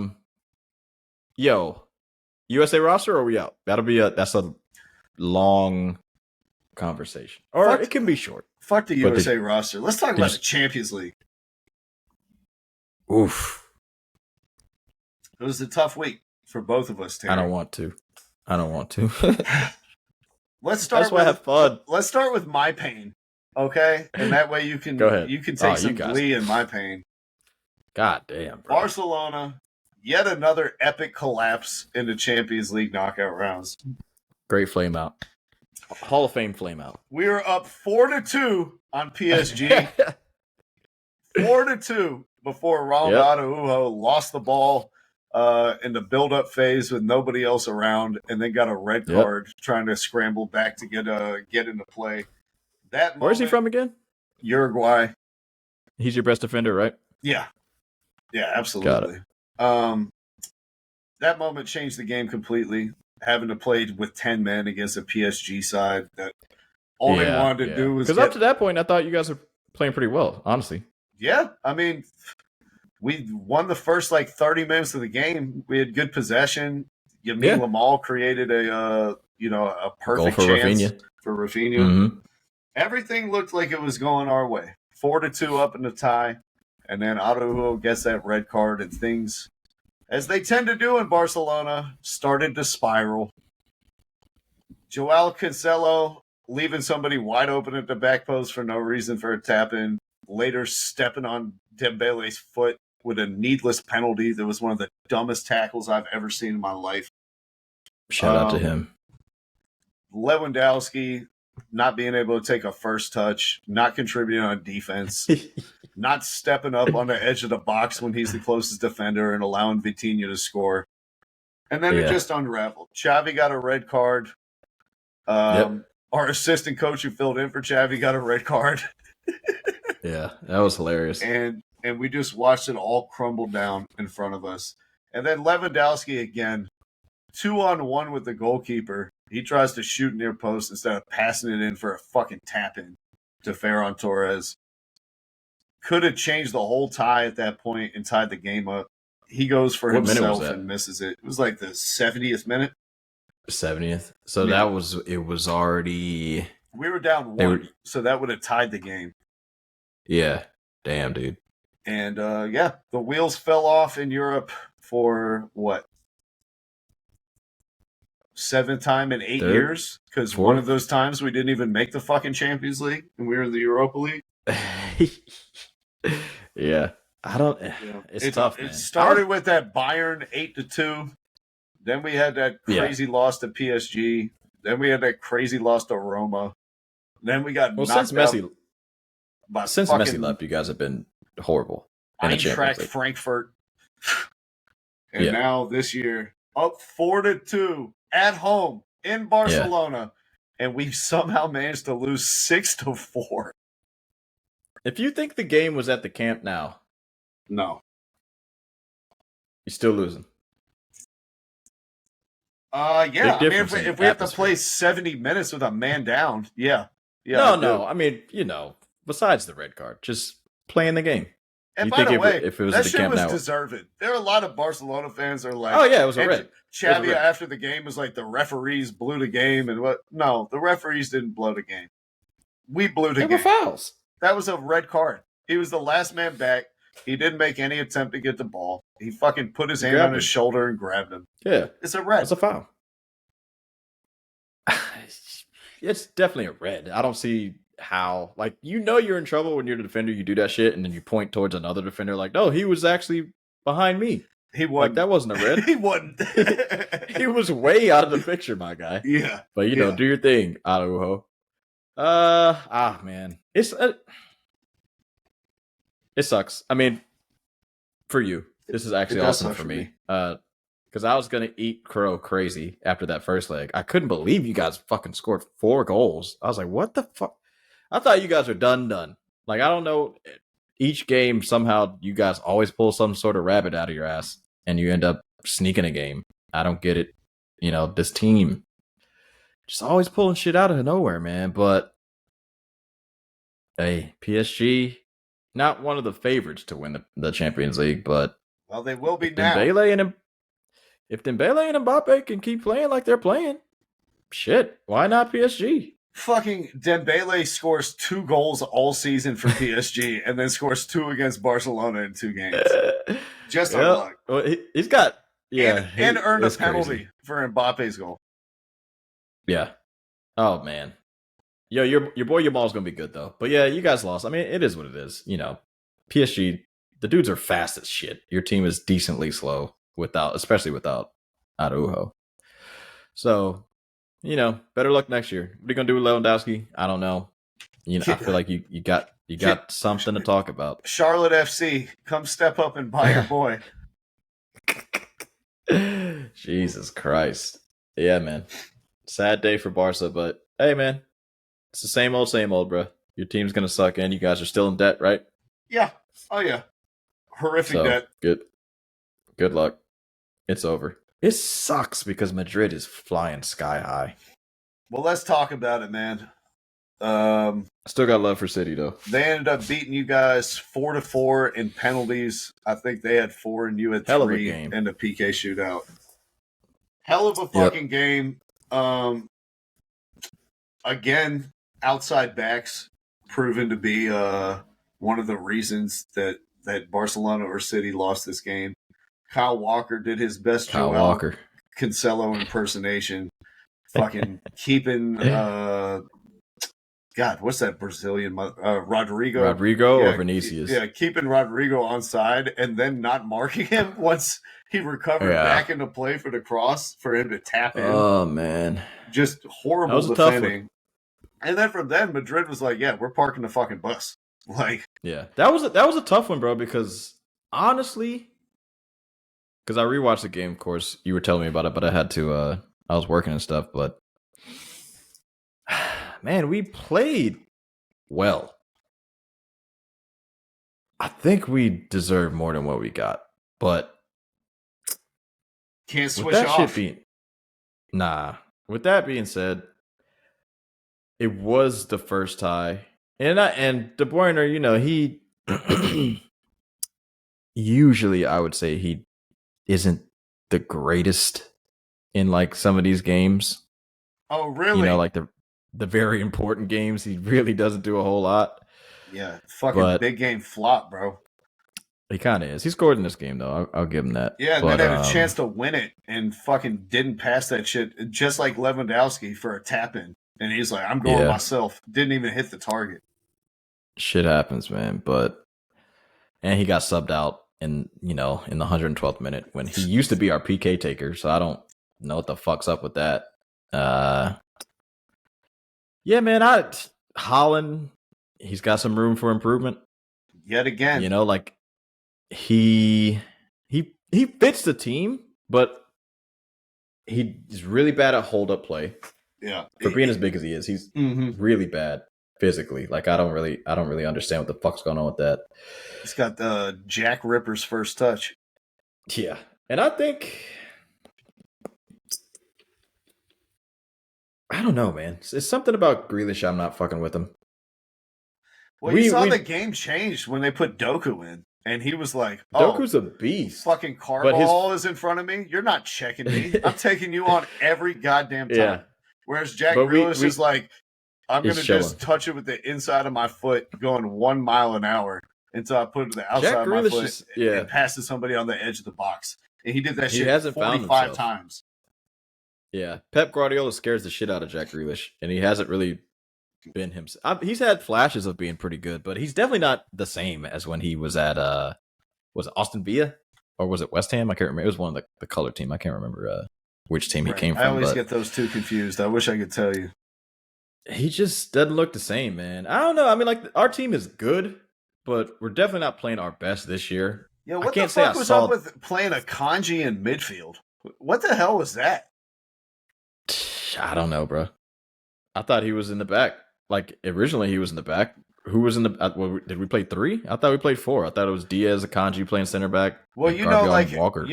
Yo, USA roster, or are we out? That's a long conversation. Or it can be short. Fuck the USA roster. Let's talk about the Champions League. Oof. It was a tough week for both of us, Terry. I don't want to. Let's start. That's why I have fun. Let's start with my pain, okay? And that way you can go ahead. You can take some glee in my pain. God damn, bro. Barcelona, yet another epic collapse in the Champions League knockout rounds. Great flame out. Hall of Fame flame out. We were up 4-2 on PSG. 4-2 before Ronaldo Araujo lost the ball in the build-up phase with nobody else around, and then got a red card trying to scramble back to get into play. Where's he from again? Uruguay. He's your best defender, right? Yeah, absolutely. Got it. That moment changed the game completely. Having to play with 10 men against a PSG side that all they wanted to do was because up to that point, I thought you guys were playing pretty well, honestly. Yeah, I mean, we won the first 30 minutes of the game. We had good possession. Yamin Lamal created a perfect chance for Rafinha. Mm-hmm. Everything looked like it was going our way. 4-2 up in the tie, and then Araujo gets that red card, and things, as they tend to do in Barcelona, started to spiral. Joao Cancelo leaving somebody wide open at the back post for no reason for a tap-in. Later stepping on Dembele's foot with a needless penalty that was one of the dumbest tackles I've ever seen in my life. Shout out to him. Lewandowski not being able to take a first touch, not contributing on defense, not stepping up on the edge of the box when he's the closest defender and allowing Vitinha to score. And then it just unraveled. Xavi got a red card. Our assistant coach who filled in for Xavi got a red card. Yeah, that was hilarious. And we just watched it all crumble down in front of us. And then Lewandowski again, 2-on-1 with the goalkeeper. He tries to shoot near post instead of passing it in for a fucking tap-in to Ferran Torres. Could have changed the whole tie at that point and tied the game up. He goes for himself and misses it. It was like the 70th minute. 70th. So it was already... We were down 1, so that would have tied the game. Yeah. Damn, dude. And, the wheels fell off in Europe for, what? 7th time in 8 years? Because one of those times we didn't even make the fucking Champions League and we were in the Europa League. Yeah. It's tough, man. It started with that Bayern 8-2. Then we had that crazy loss to PSG. Then we had that crazy loss to Roma. Then we got knocked since Messi out. Since Messi left, you guys have been horrible. Eintracht Frankfurt. And now this year, up 4-2 at home in Barcelona. And we've somehow managed to lose 6-4. If you think the game was at the Camp Nou, no. You're still losing. I mean, if we have to play 70 minutes with a man down, No. I mean, besides the red card, just playing the game. And by the way, if it was that shit was deserved. There are a lot of Barcelona fans that are like, "Oh yeah, it was a red." Xavi after the game was like, the referees blew the game, and what? No, the referees didn't blow the game. We blew the game. They were fouls. That was a red card. He was the last man back. He didn't make any attempt to get the ball. He fucking put his hand on his shoulder and grabbed him. Yeah, it's a red. It's a foul. It's definitely a red. I don't see how, you're in trouble when you're the defender, you do that shit, and then you point towards another defender like, no, he was actually behind me. He Like wasn't. that wasn't a red. He wasn't. He was way out of the picture, my guy. Yeah. But you know, do your thing, Araujo. Man, it sucks. I mean, for you, this is actually awesome for me. Because I was gonna eat crow crazy after that first leg. I couldn't believe you guys fucking scored 4 goals. I was like, what the fuck? I thought you guys were done. Like, I don't know. Each game, somehow, you guys always pull some sort of rabbit out of your ass, and you end up sneaking a game. I don't get it. You know, this team just always pulling shit out of nowhere, man. But hey, PSG, not one of the favorites to win the Champions League, but well, they will be if now. If Dembele and Mbappe can keep playing like they're playing, shit, why not PSG? Fucking Dembele scores 2 goals all season for PSG and then scores 2 against Barcelona in 2 games. Just on luck. Well, he's got and earned a penalty for Mbappe's goal. Yeah. Oh man. Yo, your boy Yamal's gonna be good though. But yeah, you guys lost. I mean, it is what it is. You know, PSG, the dudes are fast as shit. Your team is decently slow especially without Araujo. So, you know, better luck next year. What are you gonna do with Lewandowski? I don't know. You know, I feel like you got something to talk about. Charlotte FC, come step up and buy your boy. Jesus Christ. Yeah, man. Sad day for Barca, but hey, man. It's the same old, bro. Your team's going to suck, and you guys are still in debt, right? Yeah. Oh, yeah. Horrific debt. Good luck. It's over. It sucks because Madrid is flying sky high. Well, let's talk about it, man. I still got love for City, though. They ended up beating you guys 4-4 in penalties. I think they had 4 and you had 3 in the PK shootout. Hell of a fucking game. Again, outside backs proven to be one of the reasons that Barcelona or City lost this game. Kyle Walker did his best Joao Cancelo impersonation. Fucking keeping God, what's that Brazilian Rodrigo? Rodrigo or Vinicius? Yeah, keeping Rodrigo on side and then not marking him once he recovered back into play for the cross for him to tap in. Oh man. Just horrible defending. And then from then, Madrid was like, "Yeah, we're parking the fucking bus." Like, yeah, that was a tough one, bro. Because honestly, because I rewatched the game. Of course, you were telling me about it, but I had to. I was working and stuff. But man, we played well. I think we deserve more than what we got, but can't switch off. With that being said. It was the first tie, and De Bruyne, you know, he usually I would say he isn't the greatest in like some of these games. Oh, really? You know, like the very important games, he really doesn't do a whole lot. Yeah, fucking big game flop, bro. He kind of is. He scored in this game though. I'll give him that. Yeah, and then had a chance to win it and fucking didn't pass that shit, just like Lewandowski for a tap in. And he's like, I'm going myself. Didn't even hit the target. Shit happens, man. And he got subbed out in the 112th minute when he used to be our PK taker. So I don't know what the fuck's up with that. Yeah, man. Haaland, he's got some room for improvement. Yet again. You know, like he fits the team, but he's really bad at hold up play. Yeah, for being as big as he is, he's really bad physically. Like I don't really understand what the fuck's going on with that. He's got the Jack Ripper's first touch. Yeah, and I think I don't know, man. It's something about Grealish. I'm not fucking with him. Well, you saw the game changed when they put Doku in, and he was like, "Doku's a beast." Fucking Carvajal is in front of me. You're not checking me. I'm taking you on every goddamn time. Yeah. Whereas Jack Grealish is like, I'm going to just touch it with the inside of my foot going 1 mile an hour until I put it to the outside of my foot and pass to somebody on the edge of the box. And he did that shit 45 times. Yeah. Pep Guardiola scares the shit out of Jack Grealish, and he hasn't really been himself. He's had flashes of being pretty good, but he's definitely not the same as when he was at was it Aston Villa? or was it West Ham? I can't remember. It was one of the color team. I can't remember which team he came from. I always get those two confused. I wish I could tell you. He just doesn't look the same, man. I don't know. I mean, like, our team is good, but we're definitely not playing our best this year. Yeah, what the fuck was up with playing a Kanji in midfield? What the hell was that? I don't know, bro. I thought he was in the back. Like, originally he was in the back. Who was in the? Did we play 3? I thought we played 4. I thought it was Diaz, Akanji playing center back. Well, you know, like Walker,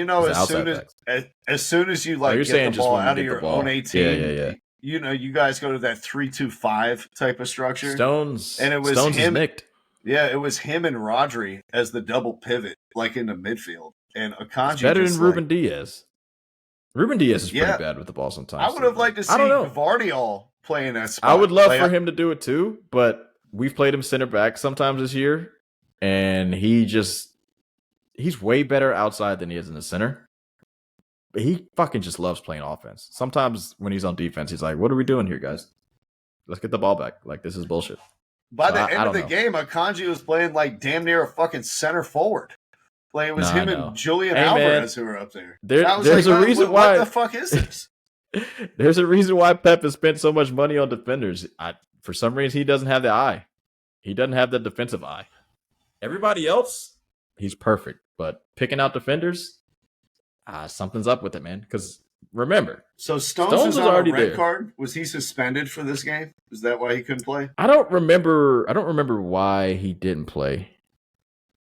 as soon as you like get the ball out of your own 18, yeah. You know, you guys go to that 3-2-5 type of structure. Stones and it was Stones him. Is nicked. Yeah, it was him and Rodri as the double pivot, like in the midfield, and Akanji better than Ruben Diaz. Ruben Diaz is pretty bad with the ball sometimes. I would have liked to see Gvardiol playing that spot. I would love for him to do it too, but we've played him center back sometimes this year, and he's way better outside than he is in the center. But he fucking just loves playing offense. Sometimes when he's on defense, he's like, "What are we doing here, guys? Let's get the ball back. Like, this is bullshit." By the end of the game, Akanji was playing like damn near a fucking center forward. Like, it was him and Julian Alvarez who were up there. There's a reason why. What the fuck is this? There's a reason why Pep has spent so much money on defenders. For some reason, he doesn't have the eye. He doesn't have the defensive eye. Everybody else, he's perfect. But picking out defenders, something's up with it, man. Because remember, so Stones was already on a red card. Was he suspended for this game? Is that why he couldn't play? I don't remember why he didn't play.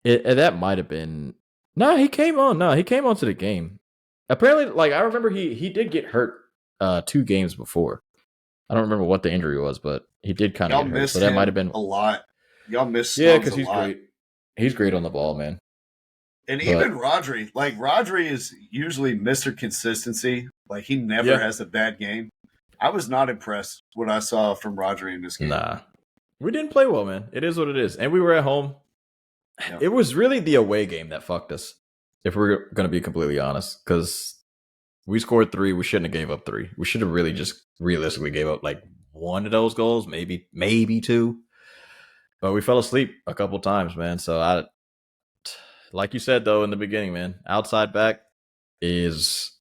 That might have been. No, he came on. No, he came onto the game. Apparently, like, I remember he did get hurt 2 games before. I don't remember what the injury was, but he did kind of get hurt. So that might have been a lot. Y'all missed Stones because he's great. He's great on the ball, man. And even Rodri, like, Rodri is usually Mr. Consistency. Like, he never has a bad game. I was not impressed what I saw from Rodri in this game. Nah. We didn't play well, man. It is what it is. And we were at home. Yeah. It was really the away game that fucked us, if we're going to be completely honest, because we scored 3. We shouldn't have gave up 3. We should have really just realistically gave up like 1 of those goals, maybe 2. But we fell asleep a couple times, man. So like you said, though, in the beginning, man, outside back is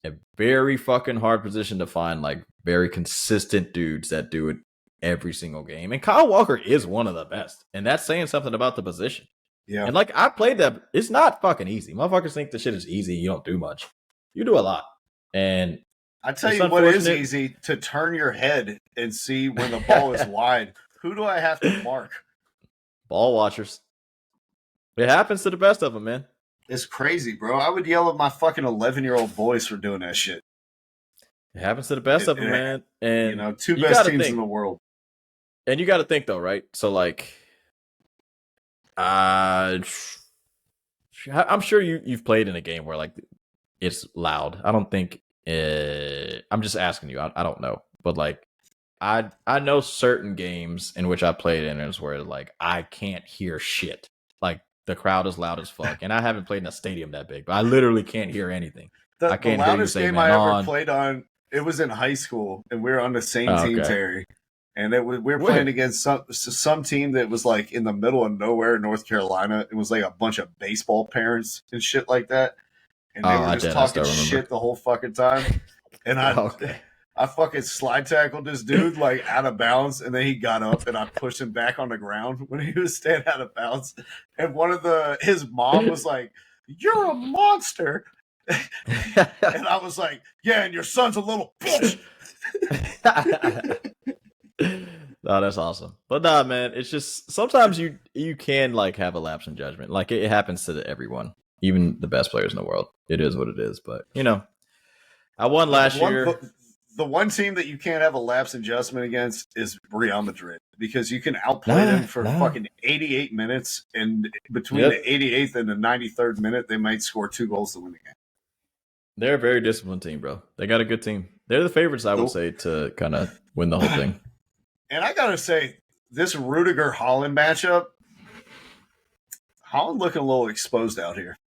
a very fucking hard position to find, like, very consistent dudes that do it every single game. And Kyle Walker is one of the best. And that's saying something about the position. Yeah. And, like, I played that. It's not fucking easy. Motherfuckers think the shit is easy. You don't do much. You do a lot. And I tell you what is easy, to turn your head and see when the ball is wide. Who do I have to mark? Ball watchers. It happens to the best of them, man. It's crazy, bro. I would yell at my fucking 11-year-old boys for doing that shit. It happens to the best of them, man. And you know, 2 best teams in the world. And you got to think, though, right? So, like, I'm sure you've played in a game where, like, it's loud. I don't think. I'm just asking you. I don't know, but, like, I know certain games in which I played in is where, like, I can't hear shit. Like, the crowd is loud as fuck, and I haven't played in a stadium that big, but I literally can't hear anything. I can't. The loudest game I ever played on, it was in high school, and we were on the same team, Terry. And we were playing against some team that was like in the middle of nowhere, North Carolina. It was like a bunch of baseball parents and shit like that, and they were just talking shit the whole fucking time. And I fucking slide tackled this dude like out of bounds, and then he got up and I pushed him back on the ground when he was staying out of bounds. And his mom was like, "You're a monster." And I was like, "Yeah, and your son's a little bitch." No, that's awesome. But nah, man, it's just sometimes you can, like, have a lapse in judgment. Like, it happens to everyone, even the best players in the world. It is what it is. But, you know, I won last year. The one team that you can't have a lapse in judgment against is Real Madrid, because you can outplay them for fucking 88 minutes, and between the 88th and the 93rd minute, they might score 2 goals to win the game. They're a very disciplined team, bro. They got a good team. They're the favorites, I would say, to kind of win the whole thing. And I gotta say, this Rudiger-Haaland matchup, Haaland looking a little exposed out here.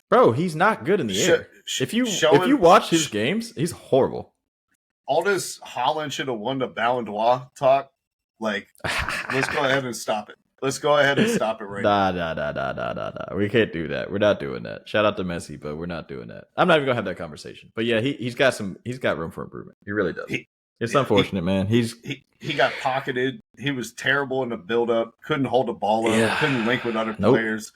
Bro, he's not good in the air. If you watch his games, he's horrible. All this Haaland should have won the Ballon d'Or talk. Like, let's go ahead and stop it. Let's go ahead and stop it right now. Nah. We can't do that. We're not doing that. Shout out to Messi, but we're not doing that. I'm not even gonna have that conversation. But yeah, he's got room for improvement. He really does. It's unfortunate, man. He got pocketed. He was terrible in the build-up. Couldn't hold the ball up. Couldn't link with other players.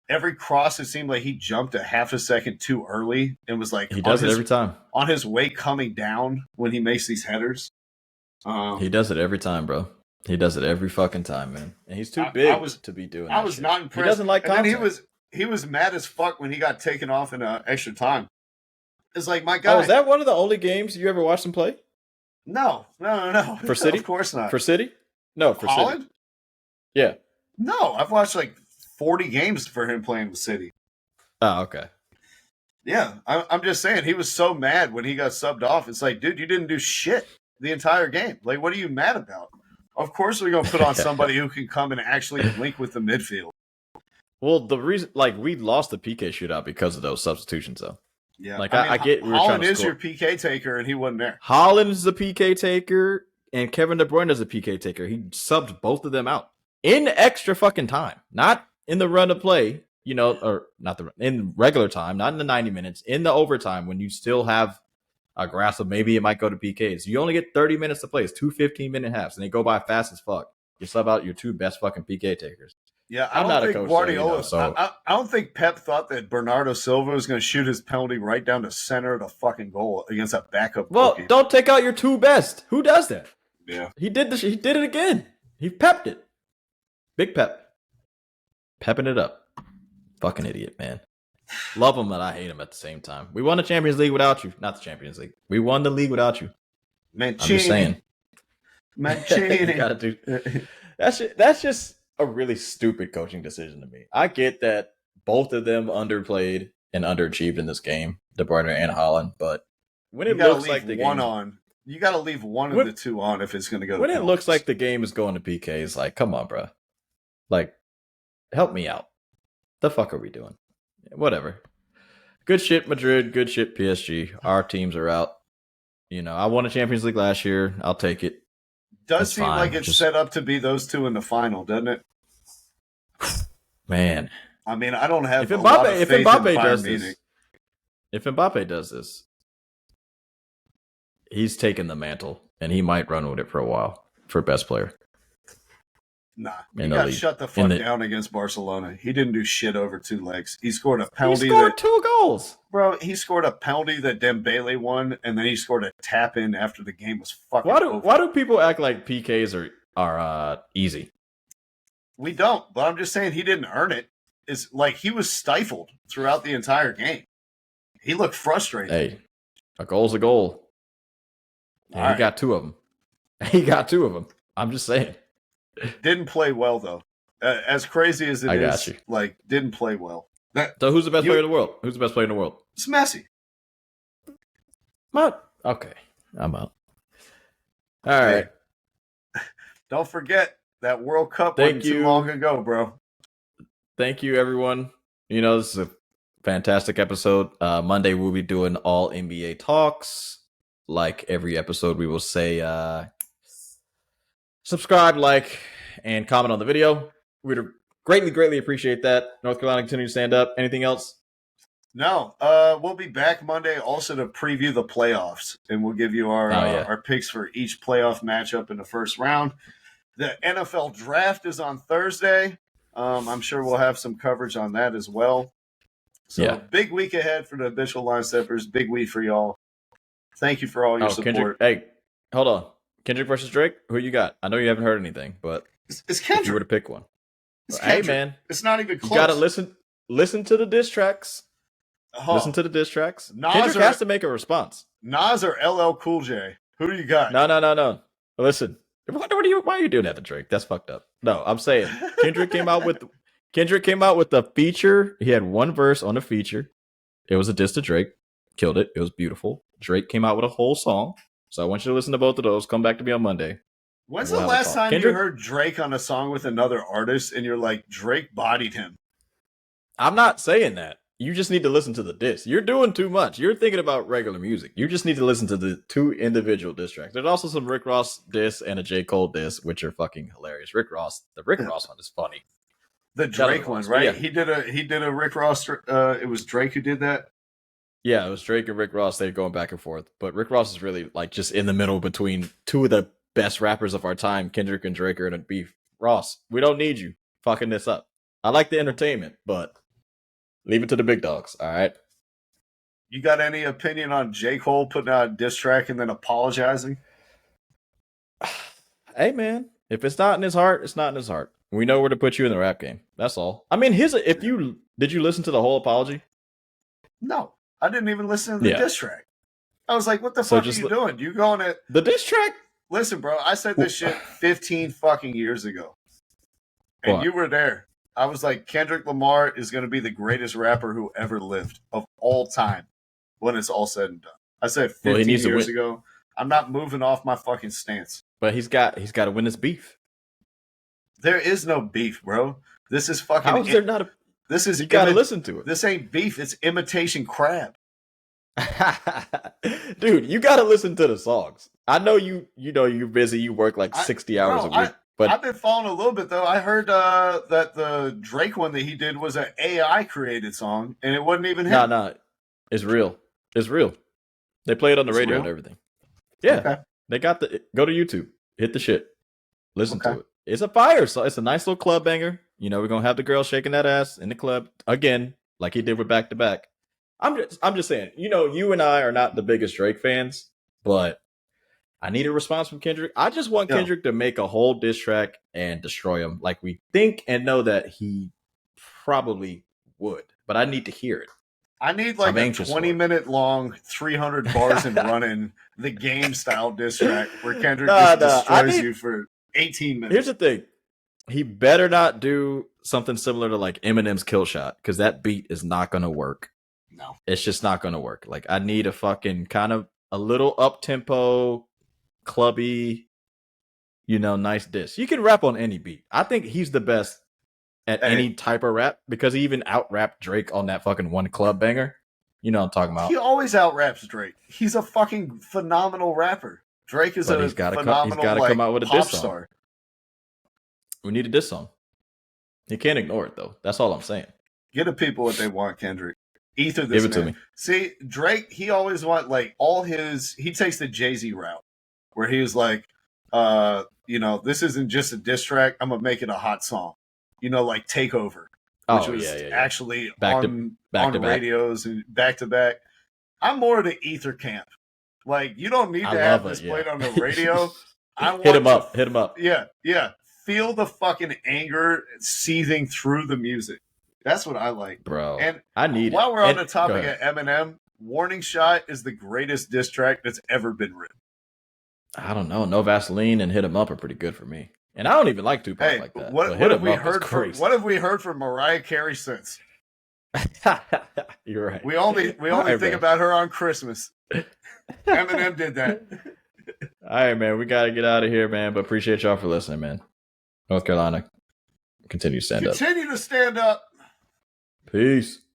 Every cross, it seemed like he jumped a half a second too early and was like he does it every time on his way coming down when he makes these headers. He does it every time, bro. He does it every fucking time, man. And he's too big to be doing that. I was shit. not impressed. He doesn't like contact. And then he was mad as fuck when he got taken off in extra time. It's like, my God. Oh, is that one of the only games you ever watched him play? No. For City? Of course not. For City? No, for Holland? City. Yeah. No, I've watched like 40 games for him playing with City. Oh, okay. Yeah, I'm just saying, he was so mad when he got subbed off. It's like, dude, you didn't do shit the entire game. Like, what are you mad about? Of course we're going to put on somebody who can come and actually link with the midfield. Well, the reason, like, we lost the PK shootout because of those substitutions, though. Yeah, like I get Holland is your PK taker, and he wasn't there. Holland is the PK taker, and Kevin De Bruyne is a PK taker. He subbed both of them out in extra fucking time, not in the run of play, or not in regular time, not in the 90 minutes, in the overtime when you still have a grasp of maybe it might go to PKs. You only get 30 minutes to play. It's 2 15-minute halves, and they go by fast as fuck. You sub out your two best fucking PK takers. Yeah, I don't think Guardiola. I don't think Pep thought that Bernardo Silva was going to shoot his penalty right down the center of the fucking goal against a backup. Well, don't take out your two best. Who does that? Yeah, he did this. He did it again. He pepped it. Big Pep, pepping it up. Fucking idiot, man. Love him, but I hate him at the same time. We won the Champions League without you. Not the Champions League. We won the league without you. Mancini. I'm just saying. Mancini. You gotta do. That's just a really stupid coaching decision to me. I get that both of them underplayed and underachieved in this game, De Bruyne and Haaland, but when it looks like the one game on, you got to leave one of the two on if it's going to go. When it looks like the game is going to PKs, like, come on, bro. Like, help me out. The fuck are we doing? Whatever. Good shit, Madrid. Good shit, PSG. Our teams are out. I won a Champions League last year. I'll take it. Does seem like it's set up to be those two in the final, doesn't it? Man, I mean, I don't have if Mbappe does this, he's taking the mantle and he might run with it for a while for best player. Nah, he got shut the fuck down against Barcelona. He didn't do shit over two legs. He scored a penalty. He scored 2 goals. Bro, he scored a penalty that Dembele won, and then he scored a tap-in after the game was fucking over. Why do people act like PKs are easy? We don't, but I'm just saying he didn't earn it. It's like he was stifled throughout the entire game. He looked frustrated. Hey, a goal's a goal. And he got 2 of them. He got 2 of them. I'm just saying. Didn't play well, though. As crazy as it is, like, didn't play well. So who's the best player in the world? Who's the best player in the world? It's Messi. What? Okay. I'm out. All right. Don't forget that World Cup wasn't too long ago, bro. Thank you, everyone. This is a fantastic episode. Monday, we'll be doing all NBA talks. Like every episode, we will say subscribe, like, and comment on the video. We'd greatly appreciate that. North Carolina continue to stand up. Anything else? No. We'll be back Monday also to preview the playoffs, and we'll give you our picks for each playoff matchup in the first round. The NFL draft is on Thursday. I'm sure we'll have some coverage on that as well. So big week ahead for the official line steppers. Big week for y'all. Thank you for all your support. Kendrick, hey, hold on. Kendrick versus Drake? Who you got? I know you haven't heard anything, but it's Kendrick. If you were to pick one. Hey, man. It's not even close. You got to listen to the diss tracks. Listen to the diss tracks. Kendrick has to make a response. Nas or LL Cool J? Who do you got? No. Listen. Why are you doing that to Drake? That's fucked up. No, I'm saying Kendrick came out with the feature. He had one verse on the feature. It was a diss to Drake. Killed it. It was beautiful. Drake came out with a whole song. So I want you to listen to both of those. Come back to me on Monday. When's the last time you heard Drake on a song with another artist and you're like, Drake bodied him? I'm not saying that. you just need to listen to the diss. You're doing too much. You're thinking about regular music. You just need to listen to the 2 individual diss tracks. There's also some Rick Ross diss and a J. Cole diss, which are fucking hilarious. The Rick Ross one is funny. The Drake one, right? Yeah. He did a Rick Ross. It was Drake who did that. Yeah, it was Drake and Rick Ross. They're going back and forth. But Rick Ross is really like just in the middle between 2 of the best rappers of our time, Kendrick and Drake, are in a beef. Ross, we don't need you fucking this up. I like the entertainment, but leave it to the big dogs, all right? You got any opinion on J. Cole putting out a diss track and then apologizing? Hey, man, if it's not in his heart, it's not in his heart. We know where to put you in the rap game. That's all. I mean, did you listen to the whole apology? No, I didn't even listen to the diss track. I was like, what the fuck are you doing? You going at the diss track? Listen, bro, I said this shit 15 fucking years ago. And you were there. I was like, Kendrick Lamar is going to be the greatest rapper who ever lived of all time when it's all said and done. I said 15 years ago. I'm not moving off my fucking stance. But he's got to win this beef. There is no beef, bro. This is fucking. How is there not a? This is you got to listen to it. This ain't beef. It's imitation crab. Dude, you got to listen to the songs. I know you know you're busy. You work like 60 hours a week. But I've been following a little bit though. I heard that the Drake one that he did was an AI created song, and it wasn't even him. Nah, it's real. It's real. They play it on the radio and everything. Yeah, okay. They got go to YouTube, hit the shit, listen to it. It's a fire song. It's a nice little club banger. You know, we're gonna have the girl shaking that ass in the club again, like he did with Back to Back. I'm just saying. You know, you and I are not the biggest Drake fans, but I need a response from Kendrick. I just want Kendrick to make a whole diss track and destroy him like we think and know that he probably would. But I need to hear it. I need like a 20-minute long, 300 bars and running the game style diss track where Kendrick just destroys you for 18 minutes. Here's the thing. He better not do something similar to like Eminem's Kill Shot because that beat is not going to work. No. It's just not going to work. Like I need a fucking kind of a little up-tempo, clubby, you know, nice diss. You can rap on any beat. I think he's the best at any type of rap because he even out-rapped Drake on that fucking one club banger. You know what I'm talking about. He always out-raps Drake. He's a fucking phenomenal rapper. Drake is phenomenal he's gotta come out with a diss song. Star. We need a diss song. He can't ignore it, though. That's all I'm saying. Give the people what they want, Kendrick. Ether Give this it to me. See, Drake, he always want like he takes the Jay-Z route where he was like, you know, this isn't just a diss track. I'm going to make it a hot song. You know, like Takeover, which was actually on radios and back to back. I'm more of the Ether camp. Like, you don't need to have this played on the radio. Hit him up. Yeah. Feel the fucking anger seething through the music. That's what I like, bro. And I need while we're on the topic of Eminem, Warning Shot is the greatest diss track that's ever been written. I don't know. No Vaseline and Hit 'Em Up are pretty good for me. And I don't even like Tupac like that. What have we heard from Mariah Carey since? You're right. We only think about her on Christmas. Eminem did that. All right, man. We got to get out of here, man. But appreciate y'all for listening, man. North Carolina, continue to stand up. Continue to stand up. Peace.